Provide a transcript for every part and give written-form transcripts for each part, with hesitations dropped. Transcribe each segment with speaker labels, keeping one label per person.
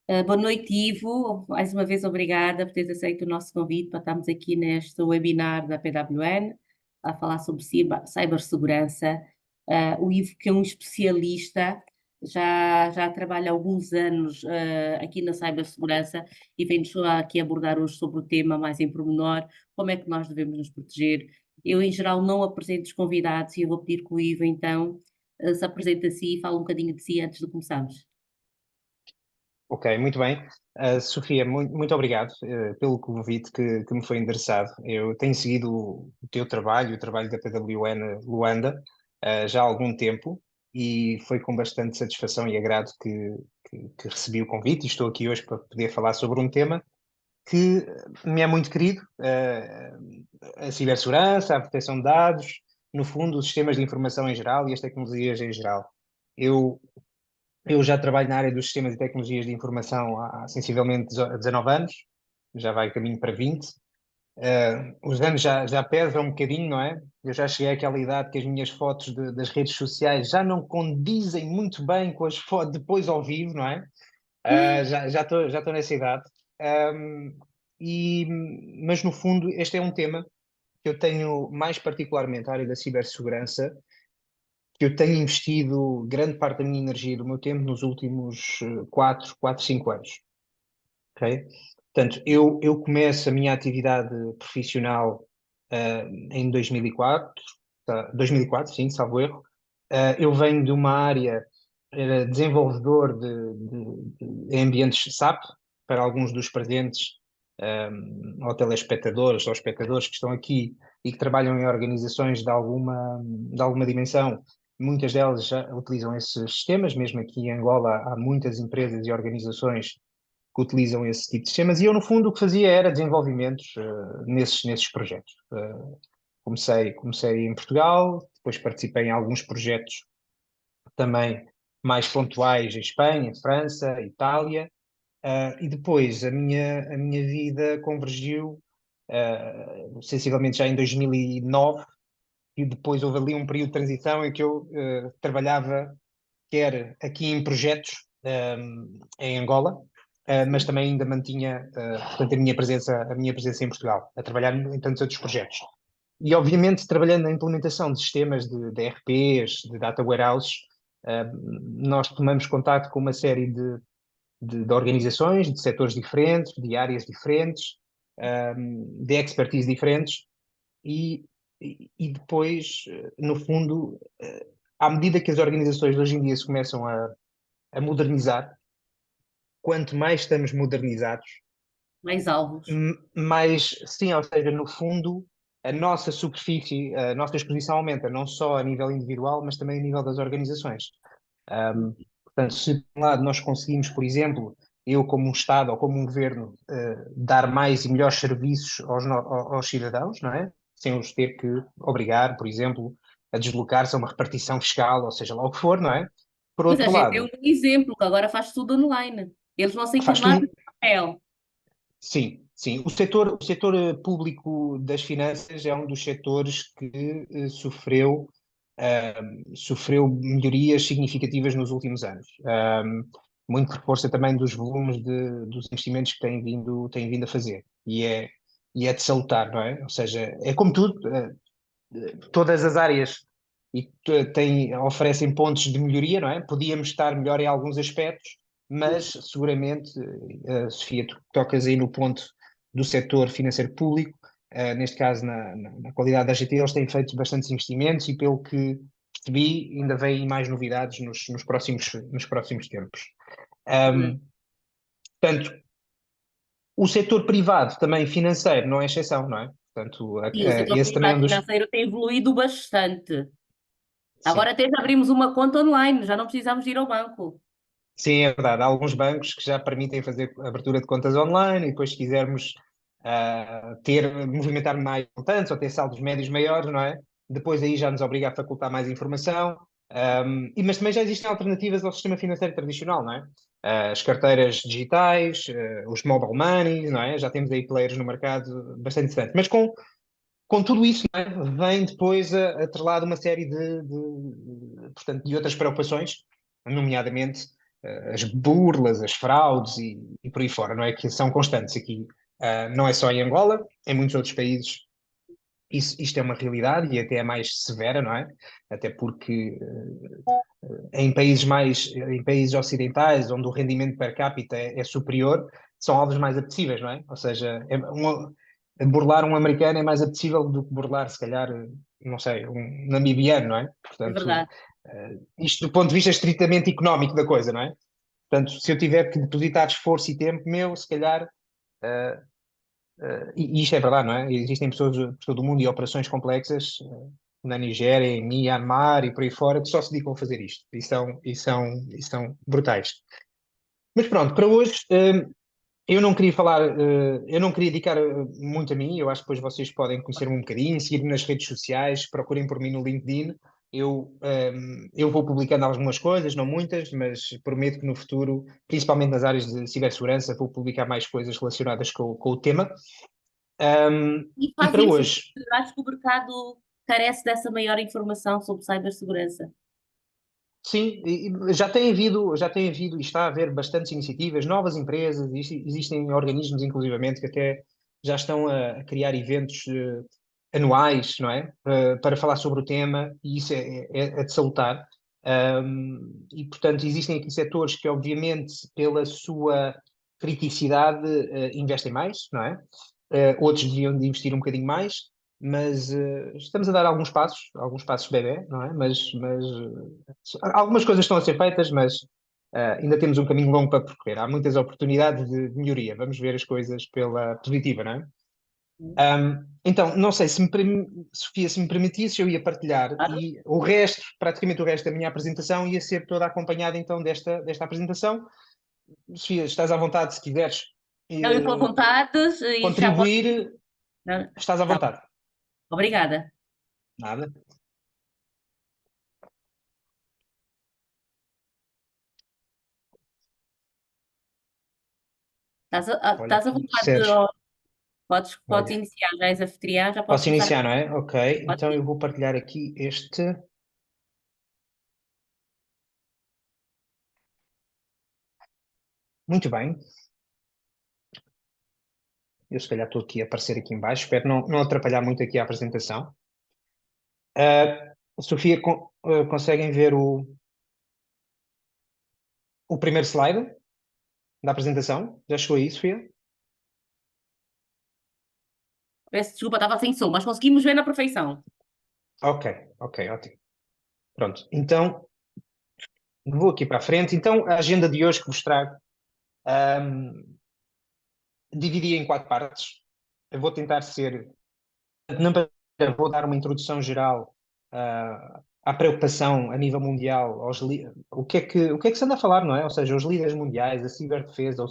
Speaker 1: Boa noite, Ivo. Mais uma vez, obrigada por teres aceito o nosso convite para estarmos aqui neste webinar da PWN a falar sobre cibersegurança. O Ivo, que é um especialista, já trabalha há alguns anos aqui na cibersegurança e vem-nos aqui abordar hoje sobre o tema mais em pormenor, como é que nós devemos nos proteger. Eu, em geral, não apresento os convidados e eu vou pedir que o Ivo, então, se apresente a si e fale um bocadinho de si antes de começarmos.
Speaker 2: Ok, muito bem. Sofia, muito obrigado pelo convite que me foi endereçado. Eu tenho seguido o teu trabalho, o trabalho da PWN Luanda, já há algum tempo e foi com bastante satisfação e agrado que recebi o convite e estou aqui hoje para poder falar sobre um tema que me é muito querido, a cibersegurança, a proteção de dados, no fundo, os sistemas de informação em geral e as tecnologias em geral. Eu eu já trabalho na área dos sistemas e tecnologias de informação há sensivelmente 19 anos, já vai caminho para 20. Os anos já pesam um bocadinho, não é? Eu já cheguei àquela idade que as minhas fotos das redes sociais já não condizem muito bem com as fotos depois ao vivo, não é? Já estou nessa idade. Um, e, mas, no fundo, este é um tema que eu tenho mais particularmente, a área da cibersegurança, que eu tenho investido grande parte da minha energia e do meu tempo nos últimos 5 anos. Ok? Portanto, eu começo a minha atividade profissional em 2004, 2004, sim, salvo erro. Eu venho de uma área, era desenvolvedor de ambientes SAP, para alguns dos presentes, ou telespectadores, ou espectadores que estão aqui e que trabalham em organizações de alguma dimensão. Muitas delas já utilizam esses sistemas, mesmo aqui em Angola há muitas empresas e organizações que utilizam esse tipo de sistemas, e eu, no fundo, o que fazia era desenvolvimentos nesses projetos. Comecei em Portugal, depois participei em alguns projetos também mais pontuais em Espanha, França, Itália, e depois a minha vida convergiu, sensivelmente já em 2009, e depois houve ali um período de transição em que eu trabalhava quer aqui em projetos em Angola, mas
Speaker 1: Sim.
Speaker 2: também ainda mantinha, portanto, a minha presença em Portugal, a trabalhar em tantos outros projetos. E, obviamente, trabalhando na implementação de sistemas de ERPs, de data warehouses, nós tomamos contato com uma série de organizações, de setores diferentes, de áreas diferentes, de expertise diferentes, e, e depois, no fundo, à medida que as organizações hoje em dia se começam a modernizar, quanto mais estamos modernizados,
Speaker 1: Mais alvos.
Speaker 2: mais, sim, ou seja, no fundo, a nossa superfície, a nossa exposição aumenta, não só a nível individual, mas também a nível das organizações. Portanto, se por um lado nós conseguimos, por exemplo, eu como um Estado ou como um governo, dar mais e melhores serviços aos cidadãos, não é? Sem os ter que obrigar, por exemplo, a deslocar-se a uma repartição fiscal, ou seja lá o que for, não é? Por
Speaker 1: Pois a
Speaker 2: outro
Speaker 1: gente tem um
Speaker 2: lado,
Speaker 1: exemplo que agora faz tudo online. Eles não aceitam
Speaker 2: faz
Speaker 1: nada de
Speaker 2: tudo.
Speaker 1: papel.
Speaker 2: Sim, sim. O setor público das finanças é um dos setores que sofreu melhorias significativas nos últimos anos. Muito por força também dos volumes dos investimentos que têm vindo a fazer. E é de salutar, não é? Ou seja, é como tudo, todas as áreas oferecem pontos de melhoria, não é? Podíamos estar melhor em alguns aspectos, mas seguramente, Sofia, tu tocas aí no ponto do setor financeiro público, neste caso na qualidade da AGT, eles têm feito bastantes investimentos e, pelo que percebi, ainda vêm mais novidades nos próximos tempos.
Speaker 1: Hum.
Speaker 2: Um, Portanto, o setor privado também financeiro não é exceção, não é? Portanto,
Speaker 1: E o setor
Speaker 2: esse também é
Speaker 1: privado
Speaker 2: um dos.
Speaker 1: financeiro tem evoluído bastante. Agora
Speaker 2: Sim.
Speaker 1: até já abrimos uma conta online, já não precisamos de ir ao banco.
Speaker 2: Sim, é verdade. Há alguns bancos que já permitem fazer abertura de contas online e depois, se quisermos movimentar mais montantes ou ter saldos médios maiores, não é? Depois aí já nos obriga a facultar mais informação. Mas também já existem alternativas ao sistema financeiro tradicional, não é? As carteiras digitais, os mobile money, não é? Já temos aí players no mercado bastante interessantes. Mas com tudo isso, não é? Vem depois atrelado uma série portanto, de outras preocupações, nomeadamente, as burlas, as fraudes e por aí fora, não é? Que são constantes aqui. Não é só em Angola, em muitos outros países isto é uma realidade e até é mais severa, não é? Até porque em países ocidentais, onde o rendimento per capita é superior, são alvos mais apetecíveis, não é? Ou seja, burlar um americano é mais apetecível do que burlar, se calhar, não sei, um namibiano, não é?
Speaker 1: É
Speaker 2: Portanto,
Speaker 1: verdade,
Speaker 2: isto do ponto de vista estritamente económico da coisa, não é? Portanto, se eu tiver que depositar esforço e tempo meu, se calhar, e isto é verdade, não é? Existem pessoas por todo o mundo e operações complexas, na Nigéria, em Myanmar e por aí fora, que só se dedicam a fazer isto. E são brutais. Mas pronto, para hoje, eu não queria falar, eu não queria dedicar muito a mim, eu acho que depois vocês podem conhecer-me um bocadinho, seguir-me nas redes sociais, procurem por mim no LinkedIn. Eu vou publicando algumas coisas, não muitas, mas prometo que no futuro, principalmente nas áreas de cibersegurança, vou publicar mais coisas relacionadas com o tema.
Speaker 1: e
Speaker 2: E
Speaker 1: faz
Speaker 2: para
Speaker 1: muito
Speaker 2: hoje,
Speaker 1: sentido. Eu acho que o mercado carece dessa maior informação sobre cibersegurança.
Speaker 2: sim, já tem havido e está a haver bastantes iniciativas, novas empresas, existem organismos, inclusivamente, que até já estão a criar eventos anuais, não é? Para falar sobre o tema, e isso é de salutar. E, portanto, existem aqui setores que, obviamente, pela sua criticidade, investem mais, não é? Outros deviam de investir um bocadinho mais, mas estamos a dar alguns passos bebé, não é? Mas algumas coisas estão a ser feitas, mas ainda temos um caminho longo para percorrer. Há muitas oportunidades de melhoria. Vamos ver as coisas pela positiva, não é? Então, não sei se Sofia, se me permitisse, eu ia partilhar
Speaker 1: Claro.
Speaker 2: e o resto, praticamente o resto da minha apresentação ia ser toda acompanhada então desta apresentação. Sofia, estás à vontade se quiseres
Speaker 1: Eu estou à
Speaker 2: eh,
Speaker 1: vontade e já posso.
Speaker 2: contribuir,
Speaker 1: Não,
Speaker 2: estás à
Speaker 1: tá.
Speaker 2: vontade.
Speaker 1: Obrigada.
Speaker 2: Nada. Olha,
Speaker 1: Estás a
Speaker 2: aqui,
Speaker 1: vontade
Speaker 2: Sérgio,
Speaker 1: podes
Speaker 2: olha,
Speaker 1: iniciar, já és anfitriã, já podes
Speaker 2: posso
Speaker 1: começar.
Speaker 2: iniciar, não é? Ok,
Speaker 1: Podes
Speaker 2: então
Speaker 1: ir.
Speaker 2: eu vou partilhar aqui este. Muito bem, eu se calhar estou aqui a aparecer aqui em baixo, espero não atrapalhar muito aqui a apresentação. Sofia, conseguem ver o primeiro slide da apresentação? Já chegou aí, Sofia?
Speaker 1: Peço desculpa, estava sem som, mas conseguimos ver na perfeição.
Speaker 2: Ok, ok, ótimo. Pronto, então vou aqui para a frente. Então, a agenda de hoje que vos trago, ahm, dividi em quatro partes. Eu vou tentar ser. Na primeira, vou dar uma introdução geral à preocupação a nível mundial, o que é que se anda a falar, não é? Ou seja, os líderes mundiais, a ciberdefesa,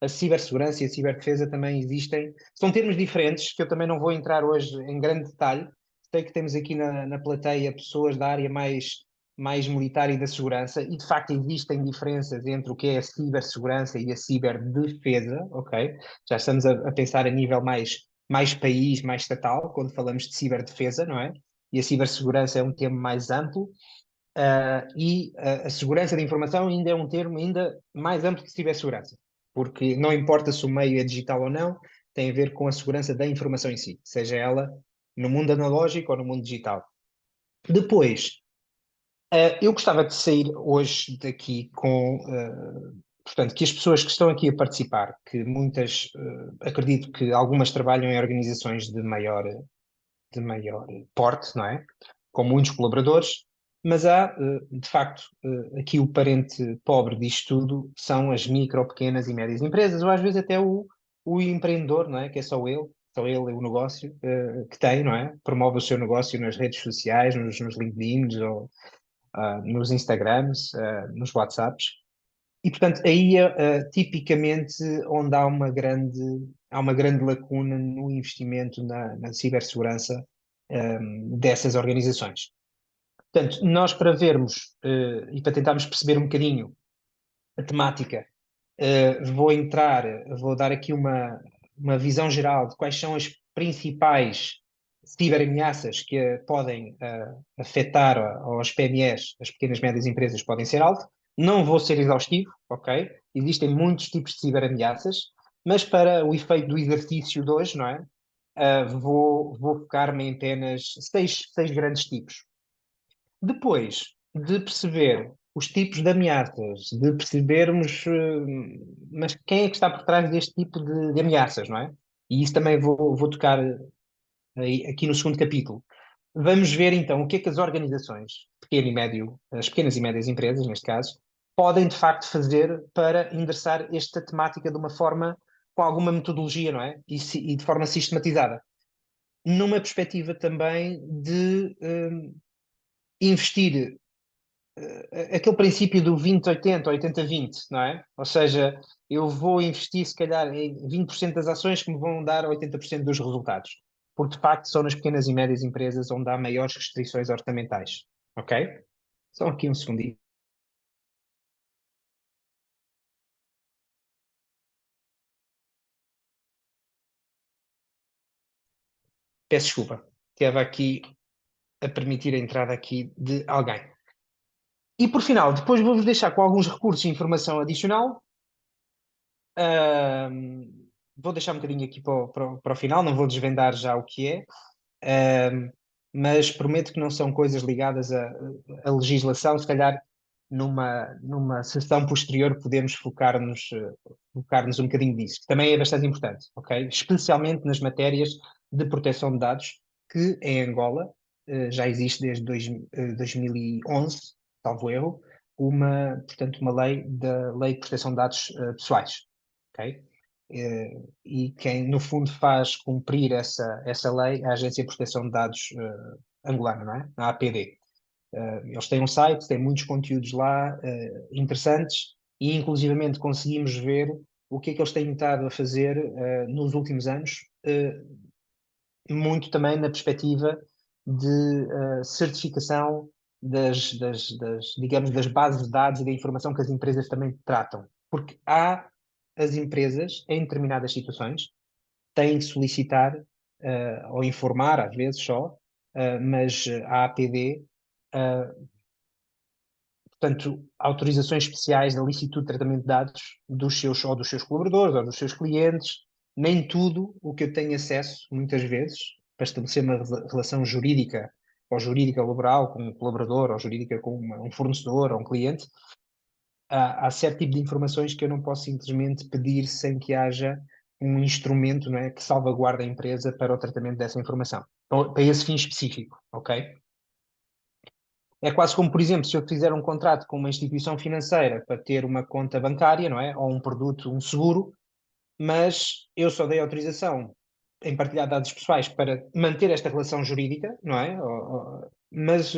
Speaker 2: a cibersegurança e a ciberdefesa também existem. São termos diferentes que eu também não vou entrar hoje em grande detalhe. Sei que temos aqui na plateia pessoas da área mais militar e da segurança, e de facto existem diferenças entre o que é a cibersegurança e a ciberdefesa, ok? Já estamos a pensar a nível mais país, mais estatal, quando falamos de ciberdefesa, não é? E a cibersegurança é um termo mais amplo, a segurança da informação ainda é um termo ainda mais amplo que cibersegurança, porque não importa se o meio é digital ou não, tem a ver com a segurança da informação em si, seja ela no mundo analógico ou no mundo digital. Depois, eu gostava de sair hoje daqui portanto, que as pessoas que estão aqui a participar, que muitas, acredito que algumas trabalham em organizações de maior porte, não é? Com muitos colaboradores, mas há, de facto, aqui o parente pobre disto tudo são as micro, pequenas e médias empresas, ou às vezes até o empreendedor, não é? Que é só ele o negócio que tem, não é? Promove o seu negócio nas redes sociais, nos LinkedIns ou nos Instagrams, nos WhatsApps. E, portanto, aí é tipicamente onde há uma grande lacuna no investimento na cibersegurança dessas organizações. Portanto, nós para vermos e para tentarmos perceber um bocadinho a temática, vou dar aqui uma visão geral de quais são as principais ciberameaças que podem afetar aos PMEs, as pequenas e médias empresas podem ser alvo. Não vou ser exaustivo, ok? Existem muitos tipos de ciberameaças, mas para o efeito do exercício de hoje, não é? Vou focar-me em apenas seis grandes tipos. Depois de perceber os tipos de ameaças, de percebermos, mas quem é que está por trás deste tipo de ameaças, não é? E isso também vou tocar aqui no segundo capítulo. Vamos ver então o que é que as organizações, pequeno e médio, as pequenas e médias empresas, neste caso, podem de facto fazer para endereçar esta temática de uma forma, com alguma metodologia, não é? E de forma sistematizada. Numa perspectiva também de investir aquele princípio do 20-80, 80-20, não é? Ou seja, eu vou investir, se calhar, em 20% das ações que me vão dar 80% dos resultados. Porque, de facto, são nas pequenas e médias empresas onde há maiores restrições orçamentais. Ok? Só aqui um segundinho. Peço desculpa. Estava aqui a permitir a entrada aqui de alguém. E, por final, depois vou-vos deixar com alguns recursos e informação adicional. Vou deixar um bocadinho aqui para o final, não vou desvendar já o que é. Um, mas prometo que não são coisas ligadas à legislação. Se calhar numa sessão posterior podemos focar-nos um bocadinho disso, que também é bastante importante, ok? Especialmente nas matérias de proteção de dados, que em Angola já existe desde 2011, salvo erro, portanto, uma lei da Lei de Proteção de Dados Pessoais, ok? E quem, no fundo, faz cumprir essa lei é a Agência de Proteção de Dados angolana, não é? A APD. Eles têm um site, têm muitos conteúdos lá interessantes e, inclusivamente, conseguimos ver o que é que eles têm estado a fazer nos últimos anos, muito também na perspectiva de certificação digamos, das bases de dados e da informação que as empresas também tratam. Porque há as empresas, em determinadas situações, têm de solicitar ou informar, às vezes só, mas a APD, portanto, autorizações especiais da licitude de tratamento de dados dos seus colaboradores ou dos seus clientes, nem tudo o que eu tenho acesso, muitas vezes, para estabelecer uma relação jurídica ou jurídica laboral com um colaborador ou jurídica com um fornecedor ou um cliente, há certo tipo de informações que eu não posso simplesmente pedir sem que haja um instrumento, não é, que salvaguarde a empresa para o tratamento dessa informação, para esse fim específico, ok? É quase como, por exemplo, se eu fizer um contrato com uma instituição financeira para ter uma conta bancária, não é? Ou um produto, um seguro, mas eu só dei autorização em partilhar dados pessoais para manter esta relação jurídica, não é? Mas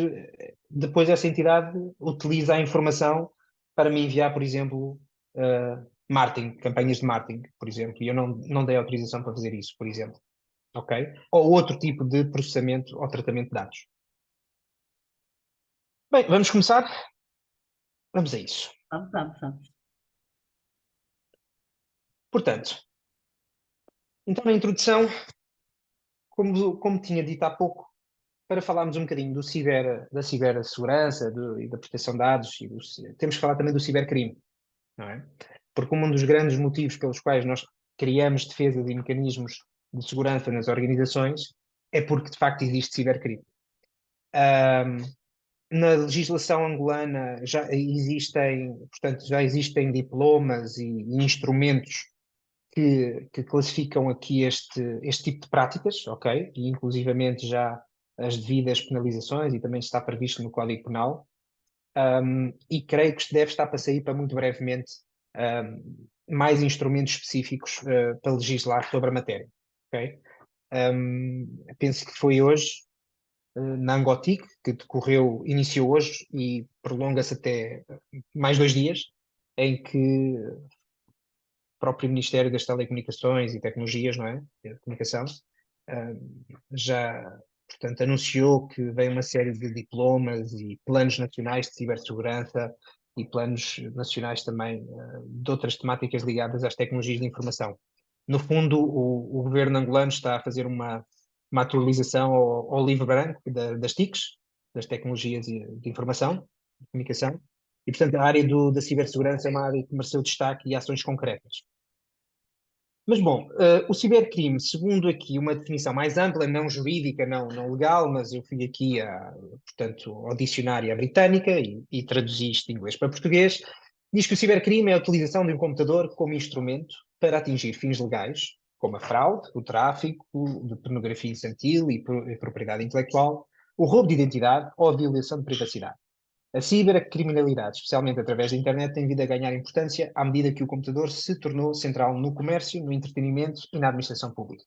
Speaker 2: depois essa entidade utiliza a informação para me enviar, por exemplo, marketing, campanhas de marketing, por exemplo, e eu não dei autorização para fazer isso, por exemplo, ok? Ou outro tipo de processamento ou tratamento de dados. Bem, vamos começar? Vamos a isso.
Speaker 1: Vamos, vamos, vamos.
Speaker 2: Portanto, então na introdução, como tinha dito há pouco, para falarmos um bocadinho da cibersegurança e da proteção de dados, temos que falar também do cibercrime, não é? Porque um dos grandes motivos pelos quais nós criamos defesas e mecanismos de segurança nas organizações é porque, de facto, existe cibercrime. Na legislação angolana já existem diplomas e instrumentos que classificam aqui este tipo de práticas, ok? E inclusivamente já as devidas penalizações e também está previsto no Código Penal. E creio que deve estar para sair para muito brevemente mais instrumentos específicos para legislar sobre a matéria, ok? Penso que foi hoje, na Angotic, que iniciou hoje e prolonga-se até mais 2 dias, em que próprio Ministério das Telecomunicações e Tecnologias, não é? De Comunicação, já, portanto, anunciou que vem uma série de diplomas e planos nacionais de cibersegurança e planos nacionais também de outras temáticas ligadas às tecnologias de informação. No fundo, o governo angolano está a fazer uma atualização ao livro branco das TICs, das tecnologias de informação, de comunicação, E, portanto, a área da cibersegurança é uma área que mereceu destaque e ações concretas. Mas, bom, o cibercrime, segundo aqui uma definição mais ampla, não jurídica, não legal, mas eu fui aqui, portanto, ao dicionário britânica e traduzi isto de inglês para português, diz que o cibercrime é a utilização de um computador como instrumento para atingir fins legais, como a fraude, o tráfico de pornografia infantil e propriedade intelectual, o roubo de identidade ou a violação de privacidade. A cibercriminalidade, especialmente através da internet, tem vindo a ganhar importância à medida que o computador se tornou central no comércio, no entretenimento e na administração pública.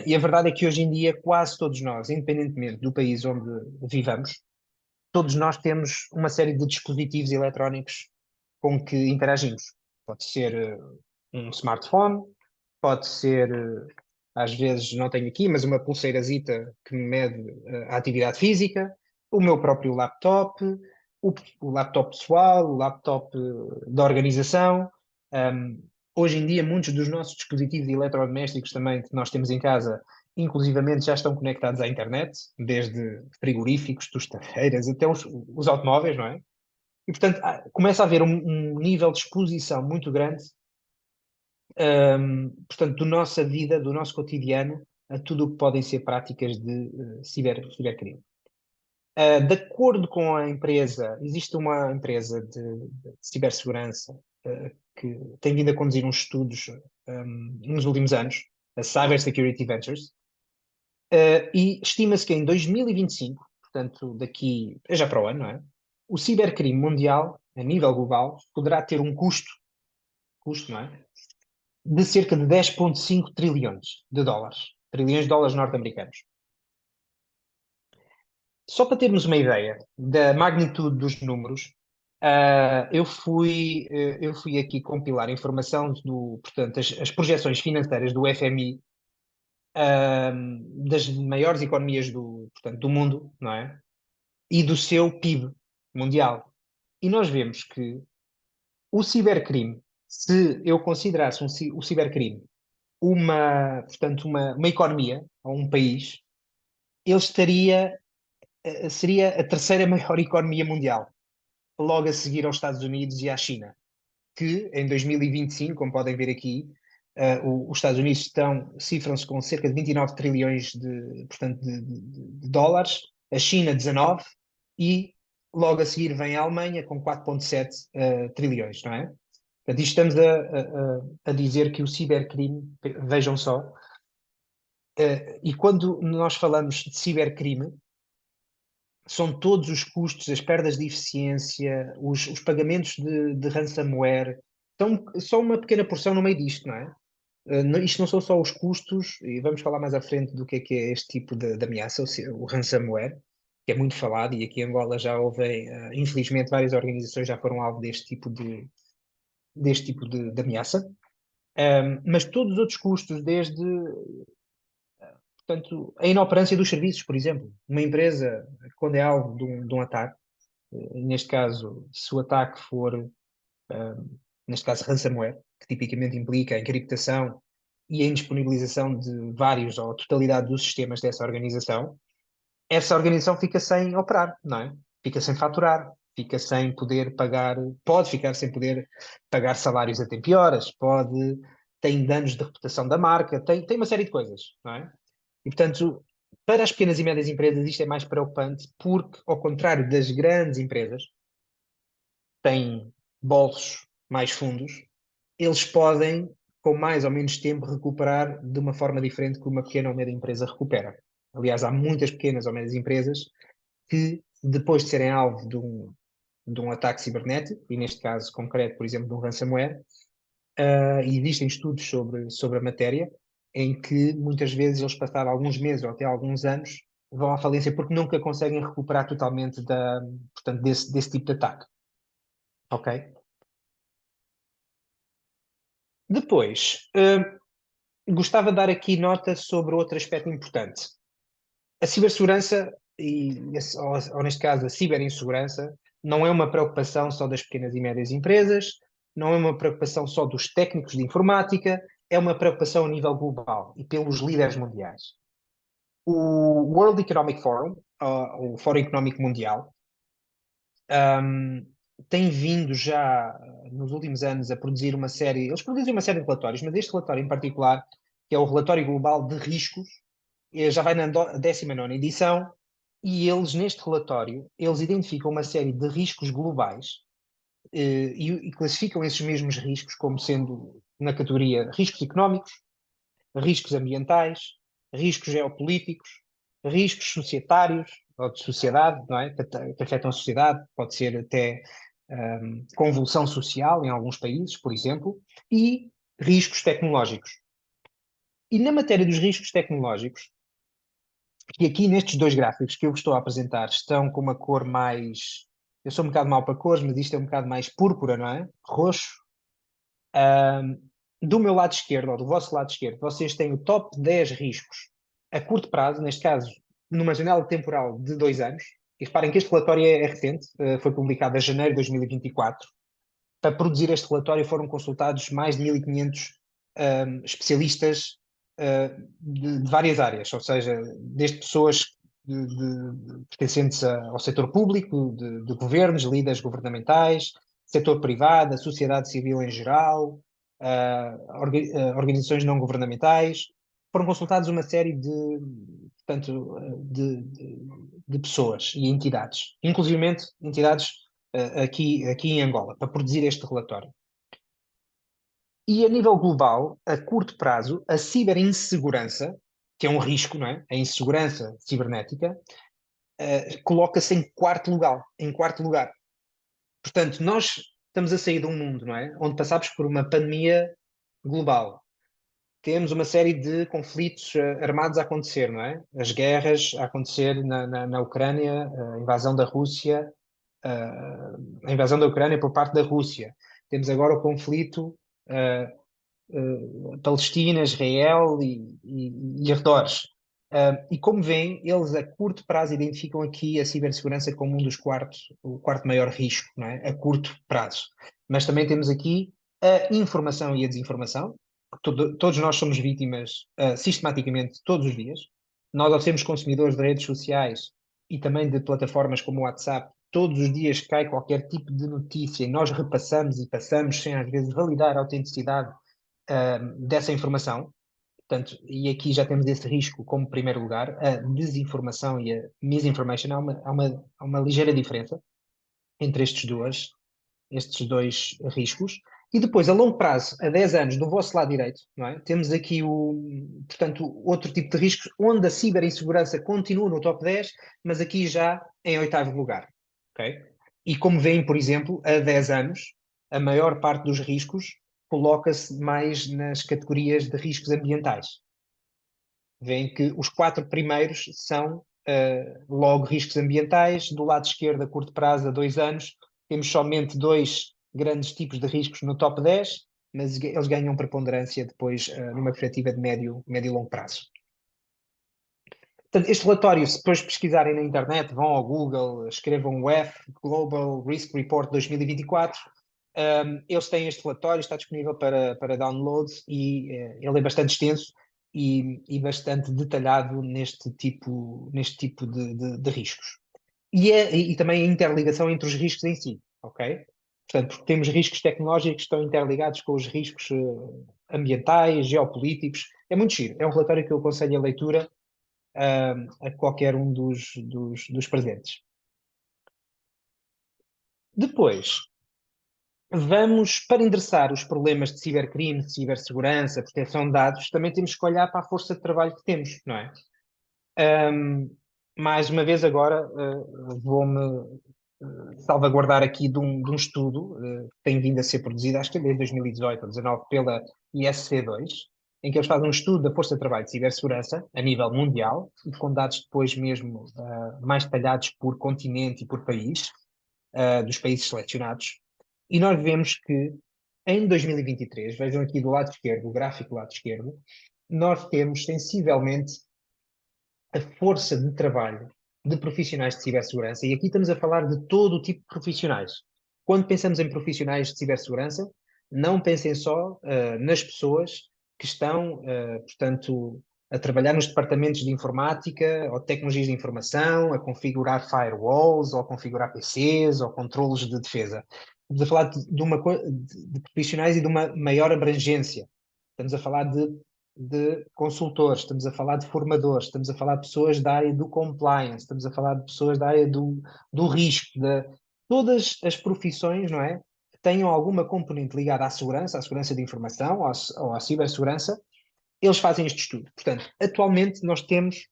Speaker 2: E a verdade é que hoje em dia quase todos nós, independentemente do país onde vivamos, todos nós temos uma série de dispositivos eletrónicos com que interagimos. Pode ser um smartphone, pode ser, às vezes não tenho aqui, mas uma pulseirazita que me mede a atividade física, o meu próprio laptop, o laptop pessoal, o laptop da organização. Um, Hoje em dia, muitos dos nossos dispositivos eletrodomésticos também que nós temos em casa, inclusivamente já estão conectados à internet, desde frigoríficos, tostadeiras, até os automóveis, não é? E, portanto, começa a haver um nível de exposição muito grande, portanto, da nossa vida, do nosso cotidiano, a tudo o que podem ser práticas de cibercrime. De acordo com a empresa, existe uma empresa de cibersegurança que tem vindo a conduzir uns estudos nos últimos anos, a Cyber Security Ventures, e estima-se que em 2025, portanto, daqui já para o ano, não é? O cibercrime mundial, a nível global, poderá ter um custo, não é? De cerca de 10,5 trilhões de dólares. Trilhões de dólares norte-americanos. Só para termos uma ideia da magnitude dos números, eu fui aqui compilar informação portanto, as projeções financeiras do FMI, das maiores economias portanto, do mundo, não é? E do seu PIB mundial. E nós vemos que o cibercrime, se eu considerasse o cibercrime portanto, uma economia ou um país, ele seria a terceira maior economia mundial, logo a seguir aos Estados Unidos e à China, que em 2025, como podem ver aqui, os Estados Unidos cifram-se com cerca de 29 trilhões portanto, de dólares, a China 19 e logo a seguir vem a Alemanha com 4,7 trilhões, não é? Portanto, isto estamos a dizer que o cibercrime, vejam só, e quando nós falamos de cibercrime, são todos os custos, as perdas de eficiência, os pagamentos de ransomware, são só uma pequena porção no meio disto, não é? Isto não são só os custos, e vamos falar mais à frente do que é este tipo de ameaça, o ransomware, que é muito falado, e aqui em Angola já houve, infelizmente, várias organizações já foram alvo deste tipo de ameaça. Mas todos os outros custos, desde, portanto, a inoperância dos serviços, por exemplo. Uma empresa, quando é alvo de um ataque, neste caso, se o ataque for, neste caso, ransomware, que tipicamente implica a encriptação e a indisponibilização de vários ou a totalidade dos sistemas dessa organização, essa organização fica sem operar, não é? Fica sem faturar, fica sem poder pagar, pode ficar sem poder pagar salários a tempo e horas, tem danos de reputação da marca, tem uma série de coisas, não é? E, portanto, para as pequenas e médias empresas isto é mais preocupante porque, ao contrário das grandes empresas, têm bolsos mais fundos, eles podem, com mais ou menos tempo, recuperar de uma forma diferente que uma pequena ou média empresa recupera. Aliás, há muitas pequenas ou médias empresas que, depois de serem alvo de um ataque cibernético, e neste caso concreto, por exemplo, de um ransomware, e existem estudos sobre a matéria, em que muitas vezes eles passaram alguns meses ou até alguns anos, vão à falência porque nunca conseguem recuperar totalmente portanto, desse tipo de ataque. Ok? Depois, gostava de dar aqui nota sobre outro aspecto importante. A cibersegurança, ou neste caso a ciberinsegurança, não é uma preocupação só das pequenas e médias empresas, não é uma preocupação só dos técnicos de informática, é uma preocupação a nível global e pelos líderes mundiais. O World Economic Forum, o Fórum Económico Mundial, tem vindo já nos últimos anos a produzir uma série, eles produzem uma série de relatórios, mas este relatório em particular, que é o Relatório Global de Riscos, já vai na 19ª edição, e eles, neste relatório, eles identificam uma série de riscos globais e classificam esses mesmos riscos como sendo na categoria riscos económicos, riscos ambientais, riscos geopolíticos, riscos societários ou de sociedade, não é? Que afetam a sociedade, pode ser até convulsão social em alguns países, por exemplo, e riscos tecnológicos. E na matéria dos riscos tecnológicos, e aqui nestes dois gráficos que eu vos estou a apresentar estão com uma cor mais. Eu sou um bocado mau para cores, mas isto é um bocado mais púrpura, não é? Roxo. Do meu lado esquerdo, ou do vosso lado esquerdo, vocês têm o top 10 riscos a curto prazo, neste caso, numa janela temporal de 2 anos. E reparem que este relatório é recente, foi publicado em janeiro de 2024. Para produzir este relatório foram consultados mais de 1.500 especialistas de várias áreas, ou seja, desde pessoas pertencentes ao setor público, de governos, líderes governamentais, setor privado, a sociedade civil em geral, organizações não governamentais. Foram consultados uma série portanto, de pessoas e entidades, inclusivamente entidades aqui em Angola, para produzir este relatório. E a nível global, a curto prazo, a ciberinsegurança, que é um risco, não é? A insegurança cibernética, coloca-se em quarto lugar, em quarto lugar. Portanto, nós estamos a sair de um mundo, não é? Onde passámos por uma pandemia global. Temos uma série de conflitos armados a acontecer, não é? As guerras a acontecer na Ucrânia, a invasão da Rússia, a invasão da Ucrânia por parte da Rússia. Temos agora o conflito Palestina, Israel e arredores. E como veem, eles a curto prazo identificam aqui a cibersegurança como o quarto maior risco, não é? A curto prazo. Mas também temos aqui a informação e a desinformação. Todos nós somos vítimas sistematicamente todos os dias. Nós, ao sermos consumidores de redes sociais e também de plataformas como o WhatsApp, todos os dias cai qualquer tipo de notícia e nós repassamos e passamos sem às vezes validar a autenticidade dessa informação. Portanto, e aqui já temos esse risco como primeiro lugar, a desinformação e a misinformation. Há uma ligeira diferença entre estes dois riscos. E depois, a longo prazo, a 10 anos, do vosso lado direito, não é? Temos aqui portanto, outro tipo de riscos, onde a ciberinsegurança continua no top 10, mas aqui já em oitavo lugar. Okay? E como veem, por exemplo, a 10 anos, a maior parte dos riscos coloca-se mais nas categorias de riscos ambientais. Veem que os 4 primeiros são logo riscos ambientais, do lado esquerdo, a curto prazo, a 2 anos, temos somente dois grandes tipos de riscos no top 10, mas eles ganham preponderância depois numa perspectiva de médio e longo prazo. Portanto, este relatório, se depois pesquisarem na internet, vão ao Google, escrevam WEF, Global Risk Report 2024, eles têm este relatório, está disponível para download e ele é bastante extenso e bastante detalhado neste tipo de riscos. E também a interligação entre os riscos em si, ok? Portanto, porque temos riscos tecnológicos que estão interligados com os riscos ambientais, geopolíticos. É muito giro. É um relatório que eu aconselho a leitura a qualquer um dos presentes. Depois, vamos, para endereçar os problemas de cibercrime, de cibersegurança, proteção de dados, também temos que olhar para a força de trabalho que temos, não é? Mais uma vez agora vou-me salvaguardar aqui de um estudo que tem vindo a ser produzido, acho que é desde 2018 ou 2019, pela ISC2, em que eles fazem um estudo da força de trabalho de cibersegurança a nível mundial, e com dados depois mesmo mais detalhados por continente e por país, dos países selecionados. E nós vemos que em 2023, vejam aqui do lado esquerdo, o gráfico do lado esquerdo, nós temos sensivelmente a força de trabalho de profissionais de cibersegurança, e aqui estamos a falar de todo o tipo de profissionais. Quando pensamos em profissionais de cibersegurança, não pensem só nas pessoas que estão, portanto, a trabalhar nos departamentos de informática ou tecnologias de informação, a configurar firewalls, ou a configurar PCs, ou controles de defesa. Estamos a falar de profissionais e de uma maior abrangência. Estamos a falar de consultores, estamos a falar de formadores, estamos a falar de pessoas da área do compliance, estamos a falar de pessoas da área do risco, de todas as profissões, não é? Que tenham alguma componente ligada à segurança de informação, ou à cibersegurança, eles fazem este estudo. Portanto, atualmente nós temos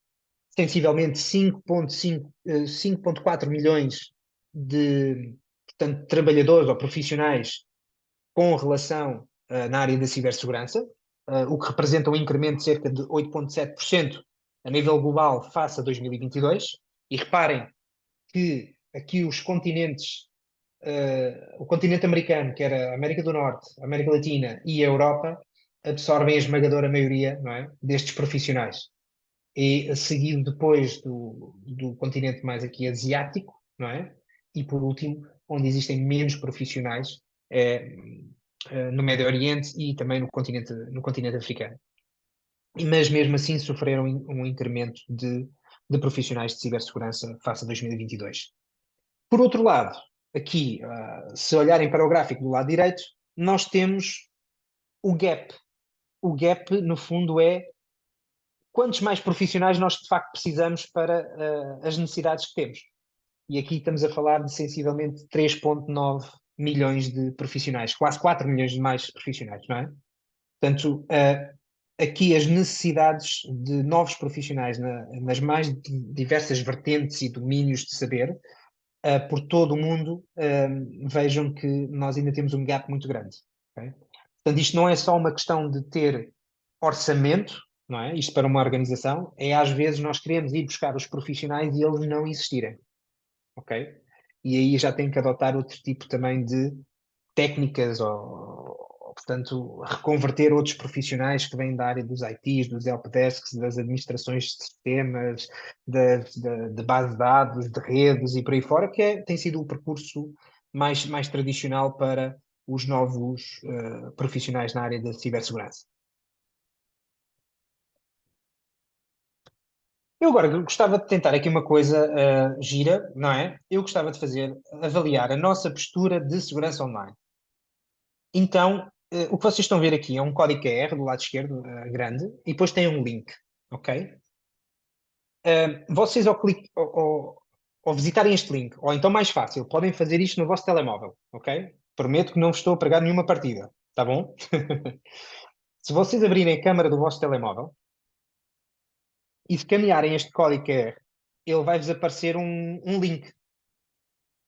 Speaker 2: sensivelmente 5,4 milhões de, portanto, trabalhadores ou profissionais com relação na área da cibersegurança, o que representa um incremento de cerca de 8,7% a nível global face a 2022. E reparem que aqui os continentes, o continente americano, que era a América do Norte, a América Latina e a Europa, absorvem a esmagadora maioria, não é, destes profissionais. E seguido depois do continente mais aqui asiático, não é? E por último, onde existem menos profissionais, é, no Médio Oriente e também no continente africano. Mas mesmo assim sofreram um incremento de profissionais de cibersegurança face a 2022. Por outro lado, aqui, se olharem para o gráfico do lado direito, nós temos o gap. O gap, no fundo, é quantos mais profissionais nós de facto precisamos para as necessidades que temos. E aqui estamos a falar de sensivelmente 3,9 milhões de profissionais, quase 4 milhões de mais profissionais, não é? Portanto, aqui as necessidades de novos profissionais nas mais diversas vertentes e domínios de saber, por todo o mundo, vejam que nós ainda temos um gap muito grande. Okay? Portanto, isto não é só uma questão de ter orçamento, não é? Isto para uma organização, é às vezes nós queremos ir buscar os profissionais e eles não existirem. Ok? E aí já tem que adotar outro tipo também de técnicas ou, portanto, reconverter outros profissionais que vêm da área dos ITs, dos helpdesks, das administrações de sistemas, de base de dados, de redes e por aí fora, que tem sido o percurso mais tradicional para os novos profissionais na área da cibersegurança. Eu agora gostava de tentar aqui uma coisa gira, não é? Eu gostava de avaliar a nossa postura de segurança online. Então, o que vocês estão a ver aqui é um código QR do lado esquerdo, grande, e depois tem um link, ok? Vocês ao visitarem este link, ou então mais fácil, podem fazer isto no vosso telemóvel, ok? Prometo que não vos estou a pregar nenhuma partida, tá bom? Se vocês abrirem a câmara do vosso telemóvel e escanearem este código QR, ele vai-vos aparecer um link.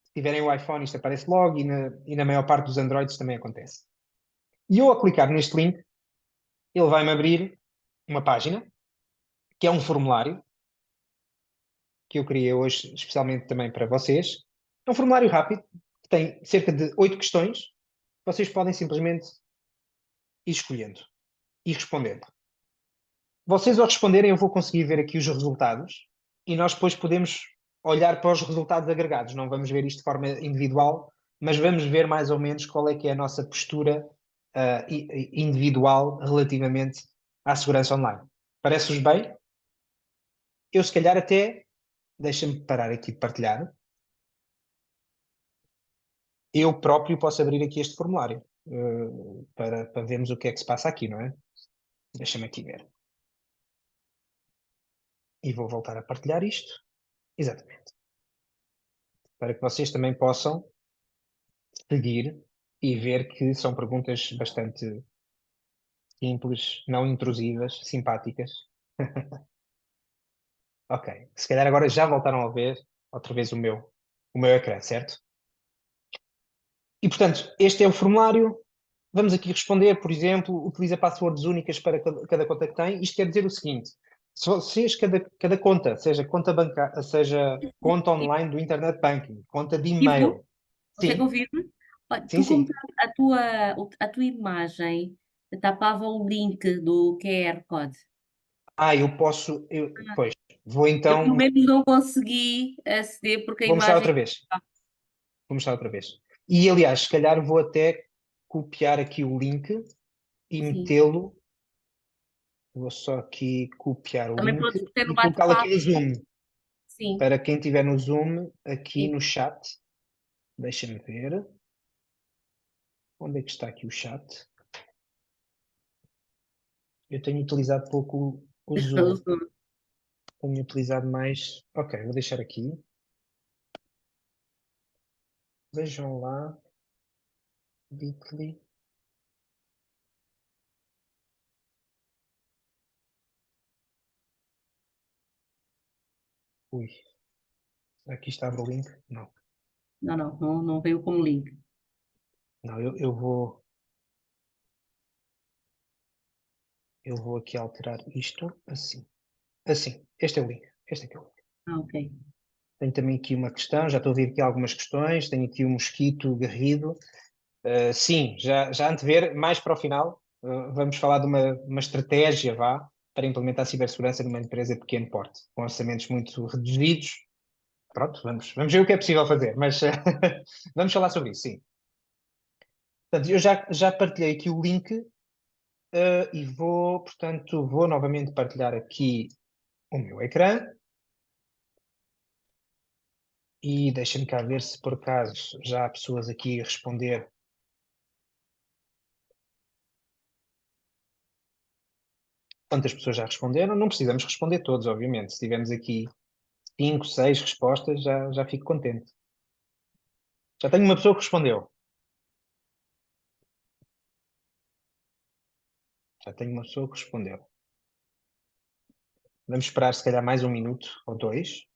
Speaker 2: Se tiverem o iPhone, isto aparece logo, e na maior parte dos Androids também acontece. E eu, ao clicar neste link, ele vai-me abrir uma página, que é um formulário, que eu criei hoje especialmente também para vocês. É um formulário rápido, que tem cerca de 8 questões. Vocês podem simplesmente ir escolhendo e respondendo. Vocês, ao responderem, eu vou conseguir ver aqui os resultados e nós depois podemos olhar para os resultados agregados. Não vamos ver isto de forma individual, mas vamos ver mais ou menos qual é que é a nossa postura individual relativamente à segurança online. Parece-vos bem? Eu, se calhar, até deixa-me parar aqui de partilhar. Eu próprio posso abrir aqui este formulário para vermos o que é que se passa aqui, não é? Deixa-me aqui ver. E vou voltar a partilhar isto. Exatamente. Para que vocês também possam seguir e ver que são perguntas bastante simples, não intrusivas, simpáticas. Ok. Se calhar agora já voltaram a ver outra vez o meu ecrã, certo? E, portanto, este é o formulário. Vamos aqui responder, por exemplo, utiliza passwords únicas para cada conta que tem. Isto quer dizer o seguinte: se vocês, cada conta, seja conta bancária, seja conta online do internet banking, conta de
Speaker 1: Ivo,
Speaker 2: e-mail,
Speaker 1: consegue
Speaker 2: sim,
Speaker 1: ouvir-me? Olha,
Speaker 2: sim,
Speaker 1: como
Speaker 2: sim.
Speaker 1: a tua imagem tapava o link do QR Code.
Speaker 2: Eu posso, pois, vou
Speaker 1: Eu, pelo
Speaker 2: então,
Speaker 1: menos, não consegui aceder porque a
Speaker 2: vou mostrar
Speaker 1: imagem.
Speaker 2: outra vez. Vou mostrar outra vez. E, aliás, se calhar vou até copiar aqui o link e
Speaker 1: Sim.
Speaker 2: metê-lo. Vou só aqui copiar o
Speaker 1: Também
Speaker 2: link
Speaker 1: podes meter no
Speaker 2: e colocá-lo aqui
Speaker 1: bate-papo.
Speaker 2: no Zoom.
Speaker 1: Sim,
Speaker 2: Para quem estiver no Zoom, aqui
Speaker 1: sim.
Speaker 2: no chat, deixa-me ver. Onde é que está aqui o chat? Eu tenho utilizado pouco o Zoom. Tenho utilizado mais. Ok, vou deixar aqui. Vejam lá. Bitly. Ui, aqui estava o link. Não,
Speaker 1: Não veio como link.
Speaker 2: não, eu vou aqui alterar isto assim. Assim, este é o link. Este aqui é o link.
Speaker 1: Ah, ok.
Speaker 2: Tenho também aqui uma questão, já estou a ouvir aqui algumas questões. Tenho aqui um mosquito garrido. Sim, já antever, mais para o final, vamos falar de uma estratégia, vá, para implementar a cibersegurança numa empresa de pequeno porte, com orçamentos muito reduzidos. Pronto, vamos ver o que é possível fazer, mas vamos falar sobre isso, sim. Portanto, eu já partilhei aqui o link, e vou novamente partilhar aqui o meu ecrã e deixa-me cá ver se por acaso já há pessoas aqui a responder. Quantas pessoas já responderam? Não precisamos responder todos, obviamente. Se tivermos aqui 5, 6 respostas, já fico contente. Já tenho uma pessoa que respondeu. Já tenho uma pessoa que respondeu. Vamos esperar se calhar mais um minuto ou dois.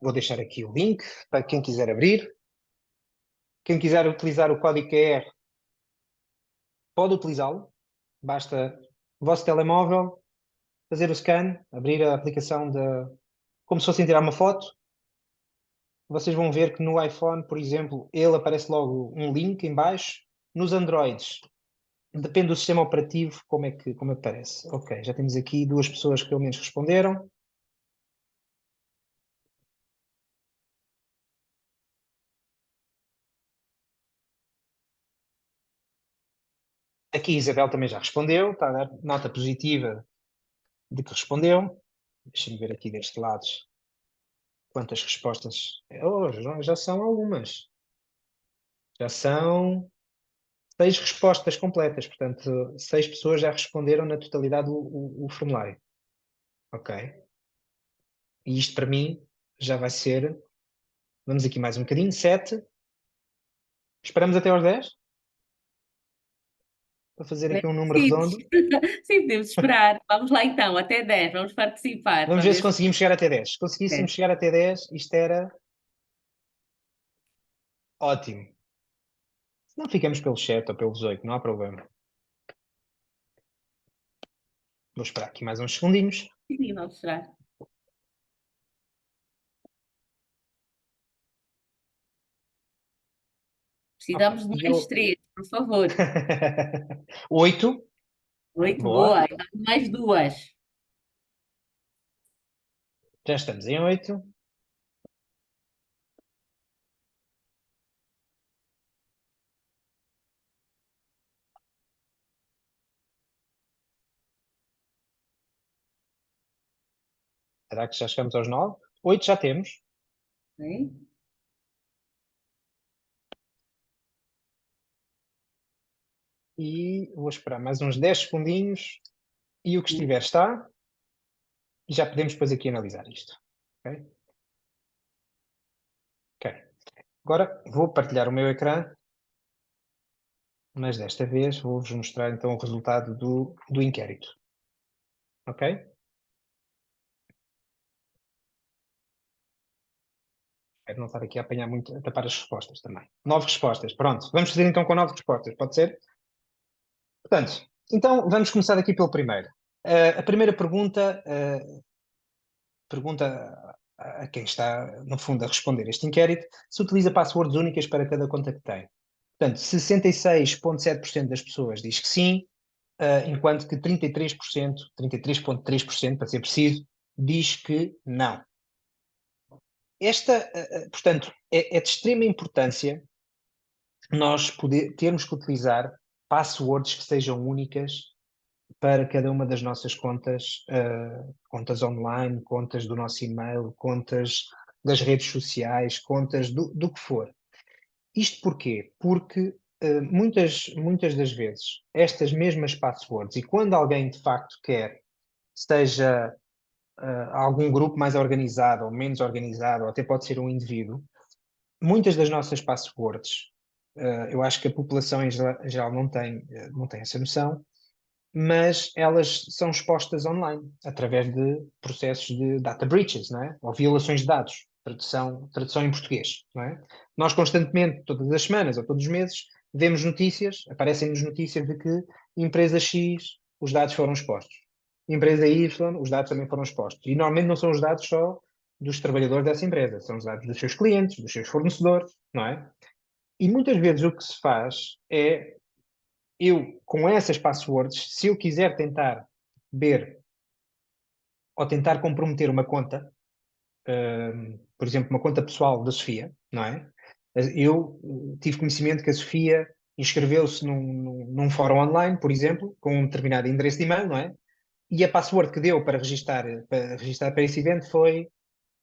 Speaker 2: Vou deixar aqui o link para quem quiser abrir. Quem quiser utilizar o código QR pode utilizá-lo. Basta o vosso telemóvel fazer o scan, abrir a aplicação como se fossem tirar uma foto. Vocês vão ver que no iPhone, por exemplo, ele aparece logo um link em baixo. Nos Androids, depende do sistema operativo, como é que parece. Ok, já temos aqui duas pessoas que pelo menos responderam. Aqui a Isabel também já respondeu, está a dar nota positiva de que respondeu. Deixa-me ver aqui deste lado quantas respostas. Oh, já são algumas. Já são 6 respostas completas, portanto, 6 pessoas já responderam na totalidade o formulário. Ok. E isto para mim já vai ser. Vamos aqui mais um bocadinho. 7. Esperamos até aos 10 para fazer aqui um número
Speaker 1: Sim,
Speaker 2: redondo.
Speaker 1: sim, podemos esperar. Vamos lá então, até 10. Vamos participar
Speaker 2: Vamos
Speaker 1: para
Speaker 2: ver se
Speaker 1: ver se
Speaker 2: conseguimos chegar até 10. Se conseguíssemos
Speaker 1: é.
Speaker 2: chegar até 10, isto era ótimo. Se não ficamos pelo 7 ou pelos 8, não há problema. Vou esperar aqui mais uns segundinhos.
Speaker 1: Sim, vamos esperar.
Speaker 2: Ok.
Speaker 1: Precisamos de
Speaker 2: E
Speaker 1: mais
Speaker 2: eu.
Speaker 1: 3, por favor.
Speaker 2: 8.
Speaker 1: 8, boa.
Speaker 2: Boa.
Speaker 1: Então, mais 2.
Speaker 2: Já estamos em 8. Será que já chegamos aos 9? 8 já temos. E vou esperar mais uns 10 segundinhos. E o que estiver está. E já podemos depois aqui analisar isto. Ok? Ok. Agora vou partilhar o meu ecrã. Mas desta vez vou-vos mostrar então o resultado do inquérito. Ok? Espero não estar aqui a apanhar muito, a tapar as respostas também. 9 respostas. Pronto. Vamos fazer então com 9 respostas. Pode ser? Portanto, então vamos começar aqui pelo primeiro. A primeira pergunta a quem está, no fundo, a responder este inquérito, se utiliza passwords únicas para cada conta que tem. Portanto, 66,7% das pessoas diz que sim, enquanto que 33%, 33,3%, para ser preciso, diz que não. Portanto, é de extrema importância nós termos que utilizar passwords que sejam únicas para cada uma das nossas contas, contas online, contas do nosso e-mail, contas das redes sociais, contas do que for. Isto porquê? Porque muitas das vezes estas mesmas passwords, e quando alguém de facto quer, seja algum grupo mais organizado ou menos organizado, ou até pode ser um indivíduo, muitas das nossas passwords, eu acho que a população em geral não tem essa noção, mas elas são expostas online através de processos de data breaches, não é? Ou violações de dados, tradução em português, não é? Nós constantemente, todas as semanas ou todos os meses, vemos notícias, aparecem-nos notícias de que empresa X, os dados foram expostos. Empresa Y, os dados também foram expostos. E normalmente não são os dados só dos trabalhadores dessa empresa, são os dados dos seus clientes, dos seus fornecedores, não é? E muitas vezes o que se faz é eu, com essas passwords, se eu quiser tentar ver ou tentar comprometer uma conta, por exemplo, uma conta pessoal da Sofia, não é? Eu tive conhecimento que a Sofia inscreveu-se num fórum online, por exemplo, com um determinado endereço de e-mail, não é? E a password que deu para registar para esse evento foi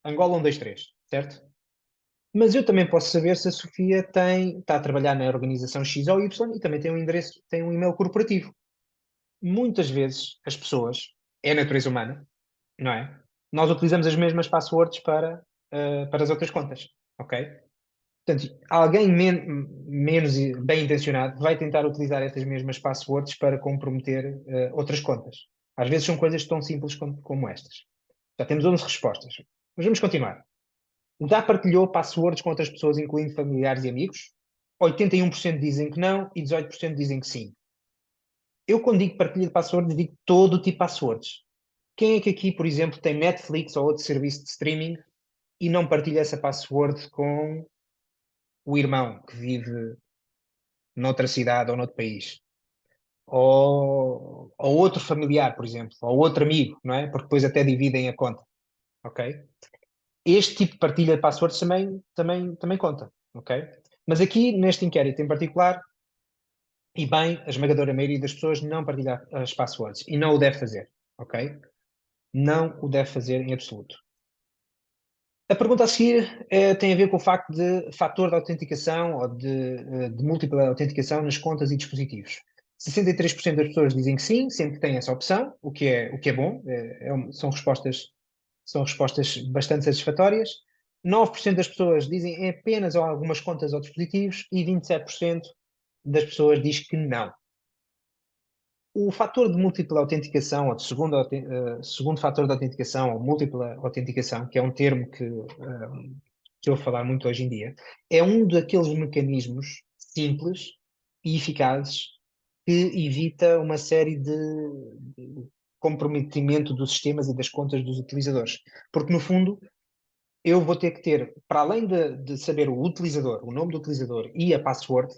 Speaker 2: Angola 123, certo? Mas eu também posso saber se a Sofia está a trabalhar na organização X ou Y e também tem um endereço, tem um e-mail corporativo. Muitas vezes as pessoas, é a natureza humana, não é? Nós utilizamos as mesmas passwords para as outras contas, ok? Portanto, alguém menos bem intencionado vai tentar utilizar essas mesmas passwords para comprometer outras contas. Às vezes são coisas tão simples como estas. Já temos 11 respostas. Mas vamos continuar. Já partilhou passwords com outras pessoas, incluindo familiares e amigos? 81% dizem que não e 18% dizem que sim. Eu, quando digo partilha de passwords, digo todo o tipo de passwords. Quem é que aqui, por exemplo, tem Netflix ou outro serviço de streaming e não partilha essa password com o irmão que vive noutra cidade ou noutro país? Ou outro familiar, por exemplo, ou outro amigo, não é? Porque depois até dividem a conta, ok? Este tipo de partilha de passwords também conta, ok? Mas aqui, neste inquérito em particular, e bem, a esmagadora maioria das pessoas não partilha as passwords e não o deve fazer, ok? Não o deve fazer em absoluto. A pergunta a seguir tem a ver com o facto de fator de autenticação ou de múltipla autenticação nas contas e dispositivos. 63% das pessoas dizem que sim, sempre que têm essa opção, o que é bom, são respostas bastante satisfatórias. 9% das pessoas dizem em apenas ou algumas contas ou dispositivos e 27% das pessoas diz que não. O fator de múltipla autenticação, ou de segundo fator de autenticação, ou múltipla autenticação, que é um termo que eu vou falar muito hoje em dia, é um daqueles mecanismos simples e eficazes que evita uma série de comprometimento dos sistemas e das contas dos utilizadores. Porque, no fundo, eu vou ter que ter, para além de saber o utilizador, o nome do utilizador e a password,